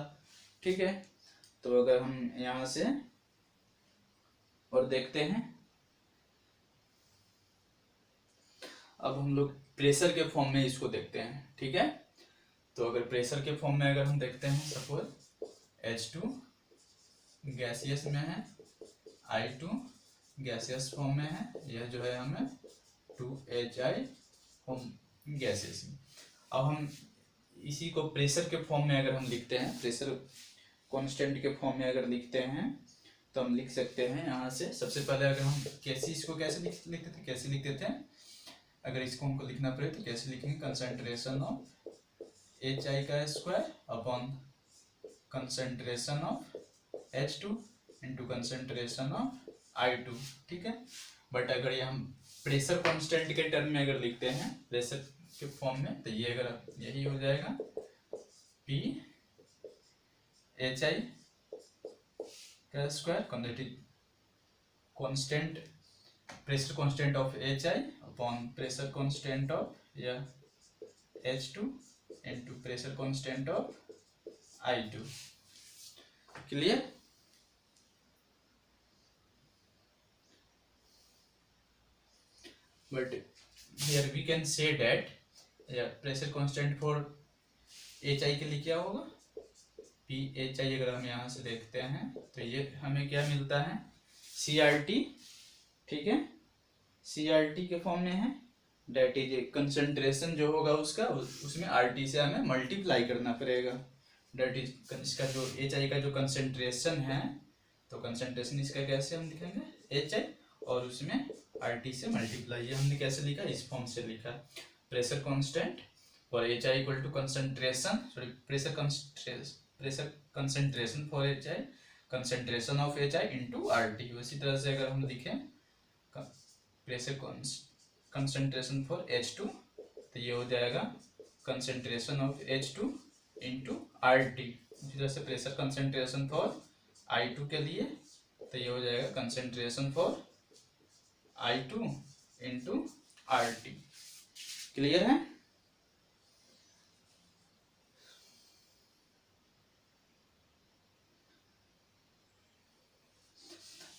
ठीक है, तो अगर हम यहाँ से और देखते हैं, अब हम लोग प्रेशर के फॉर्म में इसको देखते हैं। ठीक है, तो अगर प्रेशर के फॉर्म में अगर हम देखते हैं, सपोज H2 गैसियस में है, I2 गैसियस फॉर्म में है, यह जो है हमें 2HI हम गैसेस में। अब हम इसी को प्रेशर के फॉर्म में अगर हम लिखते हैं, प्रेशर कांस्टेंट के फॉर्म में अगर लिखते हैं तो हम लिख सकते हैं यहाँ से। सबसे पहले अगर हम कैसे इसको कैसे लिखते थे, कैसे लिखते थे, अगर इसको हमको लिखना पड़े तो कैसे लिखेंगे, कंसंट्रेशन ऑफ HI का square upon concentration of H2 into concentration of I2, ठीक है। बट अगर ये हम प्रेशर कांस्टेंट के टर्म में अगर लिखते हैं प्रेशर के फॉर्म में, तो ये अगर यही हो जाएगा P HI का square constant, pressure constant of HI upon pressure constant of या H2 into pressure constant of I2। Clear? But here we can say that pressure constant for HI के लिए क्या होगा, PHI अगर हम यहाँ से देखते हैं तो ये हमें क्या मिलता है, CRT, ठीक है, CRT के फॉर्म में है, डेट इज कंसंट्रेशन जो होगा उसका, उसमें RT से हमें मल्टीप्लाई करना पड़ेगा। डेट इज इसका जो HI का जो कंसंट्रेशन है, तो कंसंट्रेशन इसका कैसे हम लिखेंगे HI, और उसमें RT से मल्टीप्लाई, ये हमने कैसे लिखा, इस फॉर्म से लिखा, pressure constant for HI equal to concentration, sorry pressure concentration for HI, concentration of HI into RT। उसी तरह से अगर हम लिखें प्रेशर कंसंट्रेशन फॉर H2, तो ये हो जाएगा concentration of H2 into RT। उसी तरह से प्रेशर कंसंट्रेशन फॉर I2 के लिए, तो ये हो जाएगा concentration for I2 into RT। Clear है?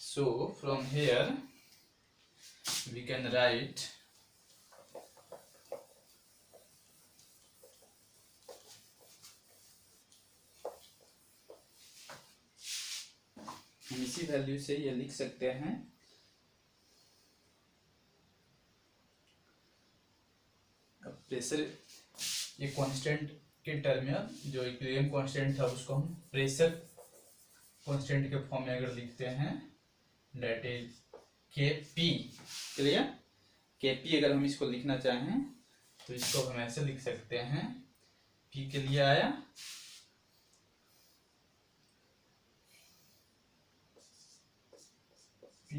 So from here we can write हम इसी वैल्यू से ये लिख सकते हैं, प्रेशर ये कांस्टेंट के टर्म में जो इक्विलिब्रियम कांस्टेंट था उसको हम प्रेशर कांस्टेंट के फॉर्म में अगर लिखते हैं, that is Kp। Clear? Kp अगर हम इसको लिखना चाहें तो इसको हम ऐसे लिख सकते हैं, P के लिए आया P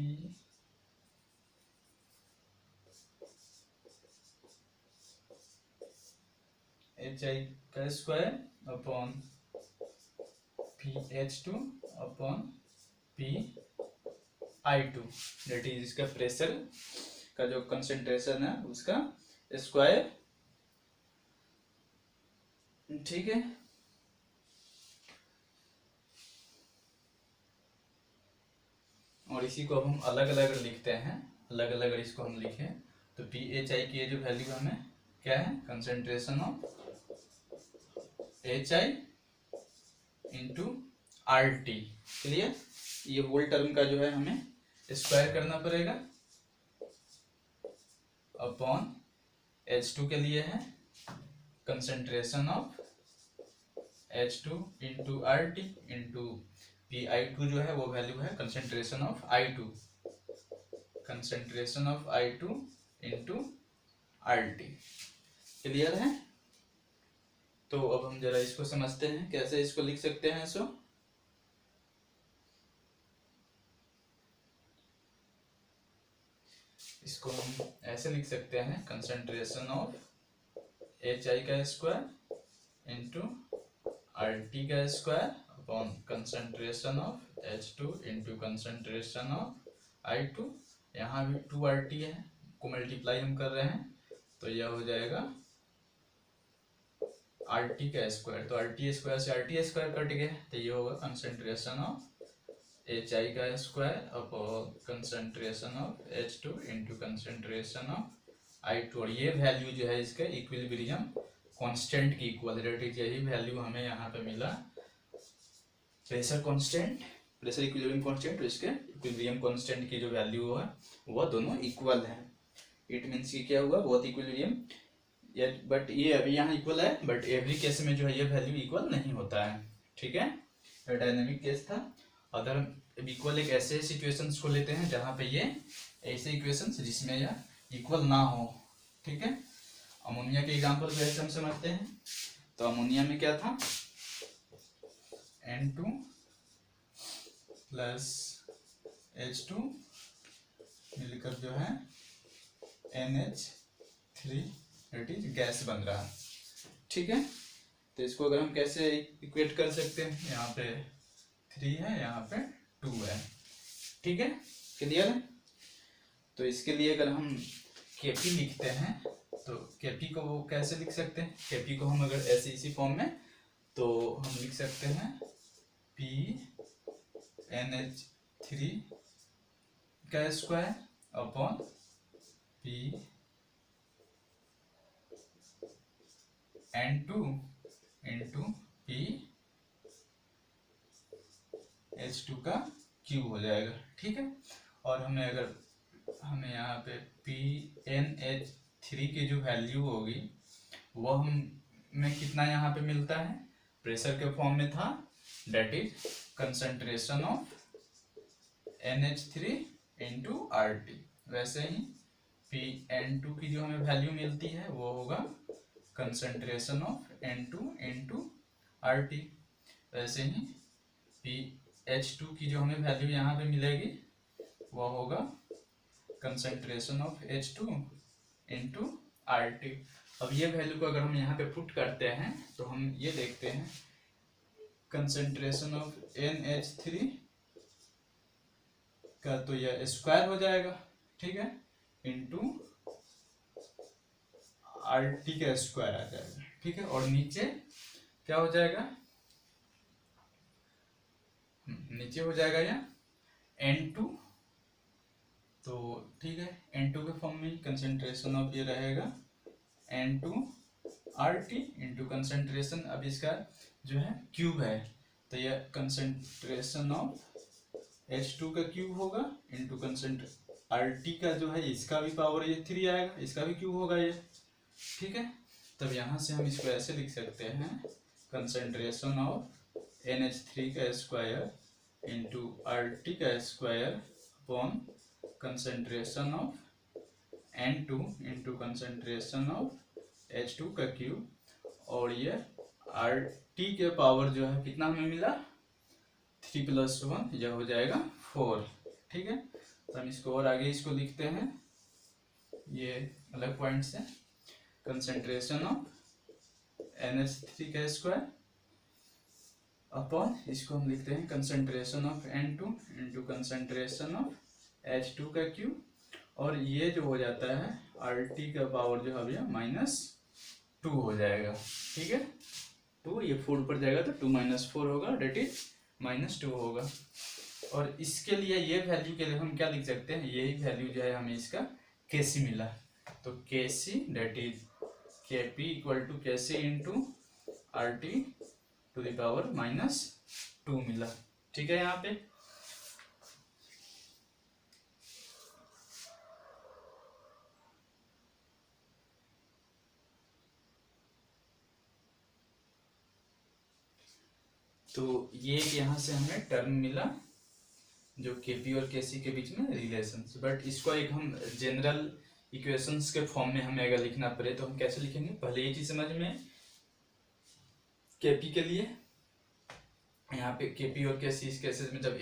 HI का square upon PH2 upon PI2, that is इसका प्रेशर का जो कंसंट्रेशन है उसका स्क्वायर, ठीक है। और इसी को हम अलग अलग लिखते हैं, अलग अलग इसको हम लिखें तो PHI की जो वैल्यू हमें क्या है, concentration of HI into RT। Clear? ये होल टर्म का जो है हमें स्क्वायर करना पड़ेगा अपॉन H2 के लिए है concentration of H2 into RT into PI2 जो है वो वैल्यू है concentration of I2, concentration of I2 into RT। Clear है? तो अब हम जरा इसको समझते हैं कैसे इसको लिख सकते हैं। सो इसको हम ऐसे लिख सकते हैं, कंसंट्रेशन ऑफ HI का स्क्वायर इंटू RT का square upon concentration of H2 into concentration of I2। यहाँ भी 2RT है, को मल्टीप्लाई हम कर रहे हैं तो यह हो जाएगा RT का स्क्वायर, तो RT स्क्वायर से RT स्क्वायर कट गया, तो ये होगा कंसंट्रेशन ऑफ HI का square upon concentration of H2 into concentration of I2। और ये वैल्यू जो है इसका इक्विलिब्रियम कांस्टेंट की इक्वल, यही वैल्यू हमें यहाँ पे मिला, pressure constant, pressure equilibrium constant, तो इसके इक्विलिब्रियम कांस्टेंट की जो वैल्यू है वह दोनों इक्वल है। इट मीन्स कि क्या हुआ, बोथ इक्विलिब्रियम बट ये अभी यहाँ इक्वल है, बट एवरी केस में जो है ये वैल्यू इक्वल नहीं होता है, ठीक है। ये डायनेमिक केस था। अगर हम इक्वल एक ऐसे सिचुएशंस को लेते हैं जहाँ पे ये ऐसे इक्वेशंस जिसमें यह इक्वल ना हो, ठीक है। अमोनिया के एग्जांपल को ऐसे हम समझते हैं। तो अमोनिया में क्या था, N2 प्लस H2 मिलकर जो है NH3 दैट इज गैस बन रहा है, ठीक है। तो इसको अगर हम कैसे इक्वेट कर सकते हैं, यहाँ पे 3 है, यहाँ पे 2 है, ठीक है, क्लियर है। तो इसके लिए अगर हम Kp लिखते हैं तो Kp को वो कैसे लिख सकते हैं, Kp को हम अगर ऐसे इसी फॉर्म में तो हम लिख सकते हैं P NH3 का square upon P N2 into P H2 का क्यूब हो जाएगा, ठीक है। और हमें यहाँ पे PNH3 की जो वैल्यू होगी वो हमें कितना यहाँ पे मिलता है, प्रेशर के फॉर्म में था, that is concentration of NH3 into RT। वैसे ही PN2 की जो हमें वैल्यू मिलती है वो होगा concentration of N2 into RT। वैसे ही PH2 की जो हमें वैल्यू यहाँ पे मिलेगी वो होगा concentration of H2 into RT। अब ये वैल्यू को अगर हम यहाँ पे पुट करते हैं तो हम ये देखते हैं कंसंट्रेशन ऑफ NH3 का तो यह स्क्वायर हो जाएगा, ठीक है, इंटू RT का स्क्वायर आ जाएगा, ठीक है। और नीचे क्या हो जाएगा, नीचे हो जाएगा या N2, तो ठीक है, N2 के फॉर्म में कंसंट्रेशन ऑफ ये रहेगा N2 RT इंटू कंसंट्रेशन, अब इसका जो है क्यूब है तो यह कंसंट्रेशन ऑफ H2 का क्यूब होगा इंटू RT का जो है इसका भी पावर ये 3 आएगा, इसका भी क्यूब होगा ये, ठीक है। तब यहाँ से हम इसको ऐसे लिख सकते हैं कंसंट्रेशन ऑफ NH3 का स्क्वायर इंटू RT का square upon concentration of N2 into concentration of H2 का क्यूब, और ये RT के पावर जो है कितना हमें मिला 3 + 1, यह हो जाएगा 4, ठीक है। तो हम इसको और आगे इसको लिखते हैं ये अलग पॉइंट से, कंसंट्रेशन ऑफ NH3 का स्क्वायर अपॉन इसको हम लिखते हैं concentration of N2 into concentration of H2 का क्यूब, और ये जो हो जाता है RT का पावर जो है भैया -2 हो जाएगा, ठीक है। 2 ये 4 पर जाएगा तो 2 - 4 होगा, डेट इज -2 होगा। और इसके लिए ये वैल्यू के लिए हम क्या लिख सकते हैं, यही वैल्यू जो है हमें इसका Kc मिला, तो Kc that is Kp equal to Kc into RT to the power -2 मिला, ठीक है। यहाँ पे तो ये यहाँ से हमें टर्म मिला जो Kp और Kc के बीच में रिलेशन, बट इसको एक हम जनरल इक्वेशंस के फॉर्म में हमें अगर लिखना पड़े तो हम कैसे लिखेंगे, पहले ये चीज समझ में, Kp के लिए यहाँ पे Kp और Kc इस केसेस में जब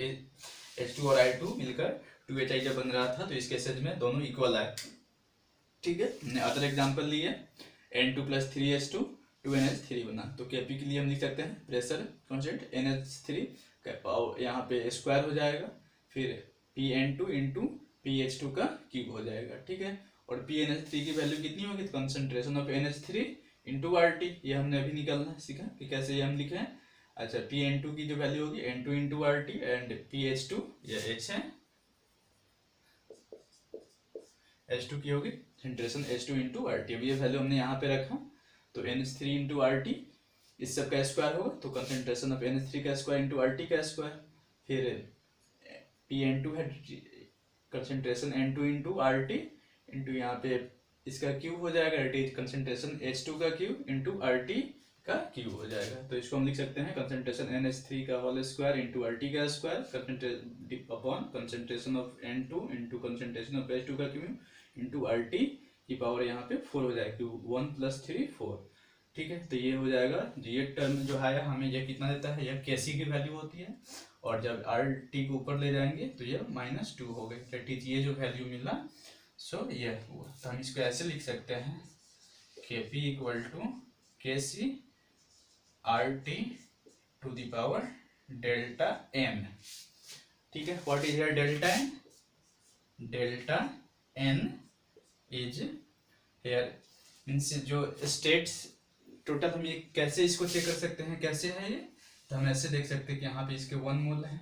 H2 और I2 मिलकर 2HI जब बन रहा था तो इस केसेस में दोनों इक्वल आए, ठीक है। हमने अदर एग्जांपल लिए N2 + 3H2 2NH3 बना, तो Kp के लिए हम लिख सकते हैं प्रेशर कांस्टेंट NH3 का पावर यहाँ पे स्क्वायर हो जाएगा, फिर PN2 इंटू PH2 का क्यूब हो जाएगा, ठीक है। और PNH3 की वैल्यू कितनी होगी, concentration of NH3 into RT, ये हमने अभी निकालना सीखा कि कैसे ये हम लिखे हैं। अच्छा, PN2 की जो वैल्यू होगी N2 into RT and PH2 ये H है, H2 की होगी कंसंट्रेशन H2 इंटू RT, अब ये वैल्यू हमने यहाँ पे रखा, तो NH3 इंटू RT इस सब का स्क्वायर होगा, तो कंसंट्रेशन ऑफ NH3 का स्क्वायर इंटू RT का स्क्वायर, फिर PN2 है concentration N2 into RT into यहाँ पे इसका क्यूब हो जाएगा, दैट इज कंसंट्रेशन H2 का क्यूब इंटू RT का क्यूब हो जाएगा। तो इसको हम लिख सकते हैं कंसंट्रेशन NH3 का होल स्क्वायर इंटू RT का square upon concentration of N2 into concentration of H2 का क्यूब इंटू RT की पावर यहाँ पे 4 हो जाएगा, क्यूब 1 + 3 4। ठीक है, तो ये हो जाएगा। ये टर्म जो है हमें ये कितना देता है, यह Kc की वैल्यू होती है, और जब RT को ऊपर ले जाएंगे तो ये -2 हो गई, दैट इज ये जो वैल्यू मिला सो ये हुआ। तो हम इसको ऐसे लिख सकते हैं Kp = Kc RT to the power delta n। ठीक है, what is here delta n? Delta n is here means जो स्टेट्स टोटल। हम ये कैसे इसको चेक कर सकते हैं, कैसे है ये, तो हम ऐसे देख सकते हैं कि यहाँ पे इसके 1 मोल है,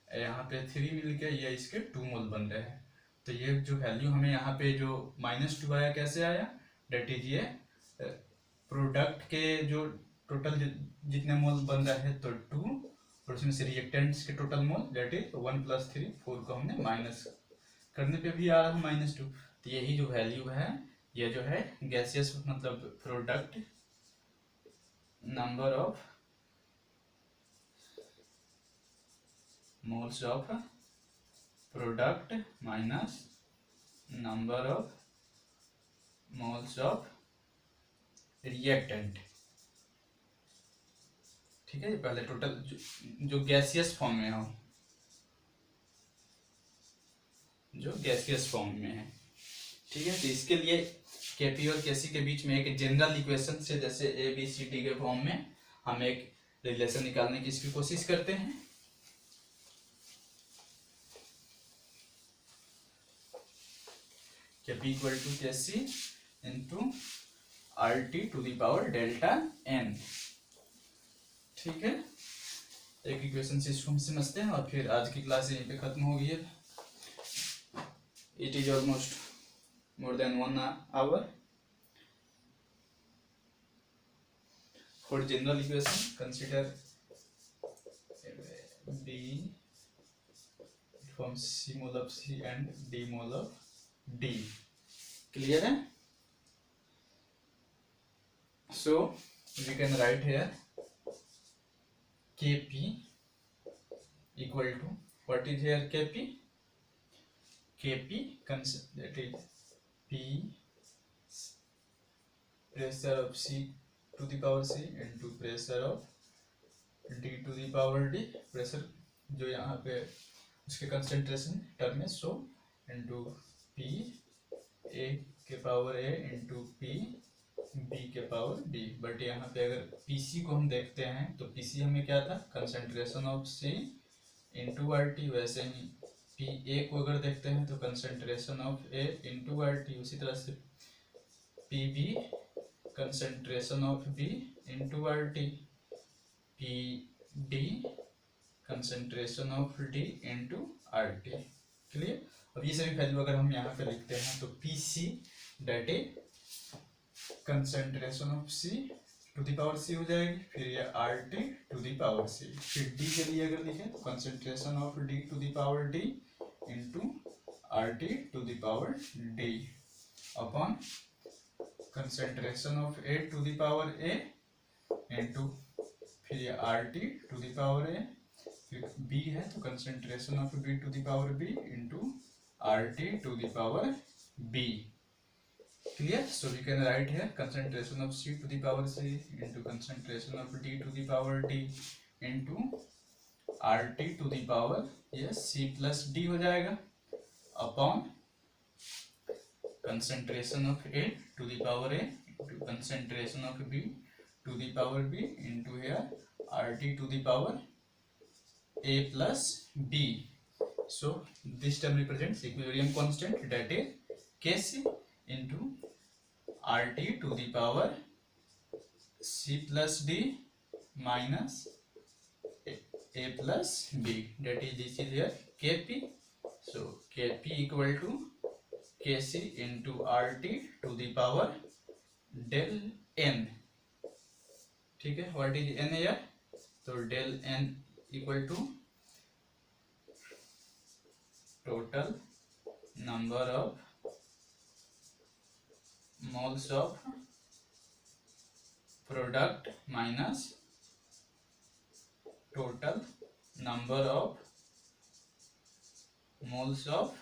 यहाँ पे 3 मिल के ये इसके 2 मोल बन रहे हैं। तो ये जो वैल्यू हमें यहाँ पे जो -2 आया, कैसे आया, डेट इज ये प्रोडक्ट के जो टोटल जितने मोल बन रहे हैं तो 2, और उसमें से रिएक्टेंट्स के टोटल मोल दैट इज 1 + 3 4 को हमने माइनस करने पे भी आ रहा है -2। तो यही जो वैल्यू है ये जो है गैसियस मतलब product number of moles of product minus number of moles of reactant. ठीक है, पहले टोटल जो गैसियस फॉर्म में हो, जो गैसियस फॉर्म में है। ठीक है, तो इसके लिए Kp और Kc के बीच में एक जनरल इक्वेशन से, जैसे ABCD के फॉर्म में हम एक रिलेशन निकालने की इसकी कोशिश करते हैं। Kp = Kc into RT to the power delta n। ठीक है, एक इक्वेशन से इसको हम समझते हैं और फिर आज की क्लास यहीं पे खत्म होगी है। It is almost more than 1 hour. For general equation, consider B from C mole of C and D mole of D. Clear है? So we can write here Kp equal to, what is here Kp? Kp that is P pressure of C to the power C into pressure of D to the power D, pressure जो यहाँ पे उसके कंसेंट्रेशन टर्म में, सो इंटू P A के power A into P B के पावर B। बट यहाँ पे अगर PC को हम देखते हैं तो PC हमें क्या था, concentration of C into RT। वैसे ही PA को अगर देखते हैं तो concentration of A into RT। उसी तरह से PB concentration of B into RT, PD concentration of D into RT। Clear? अब ये सभी वैल्यू अगर हम यहाँ पे लिखते हैं तो PC that is concentration of C to the power C हो जाएगी, फिर ये RT to the power C, फिर D के लिए अगर लिखें तो concentration of D to the power D into RT to the power D upon concentration of A to the power A into फिर ये RT to the power A, फिर B है तो concentration of B to the power B into RT to the power B। Clear? So we can write here concentration of C to the power C into concentration of D to the power D into RT to the power, yes, C plus D हो जाएगा, upon concentration of A to the power A into concentration of B to the power B into here RT to the power A plus B. So this term represents equilibrium constant, that is Kc into RT to the power C plus D minus A plus B, that is this is here Kp. So Kp equal to Kc into RT to the power del n। ठीक है, what is n here? तो del n equal to total number of moles of product minus total number of moles of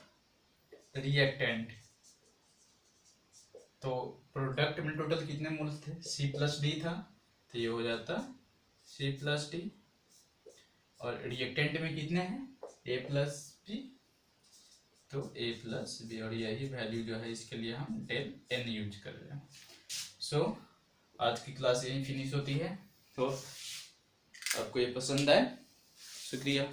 reactant. तो प्रोडक्ट में टोटल कितने मोल्स थे, C+D था, तो ये हो जाता C+D। और रिएक्टेंट में कितने हैं, A+B, तो A+B, और यही वैल्यू जो है इसके लिए हम डेल n यूज कर रहे हैं। सो आज की क्लास यही फिनिश होती है। तो आपको ये पसंद आए, शुक्रिया।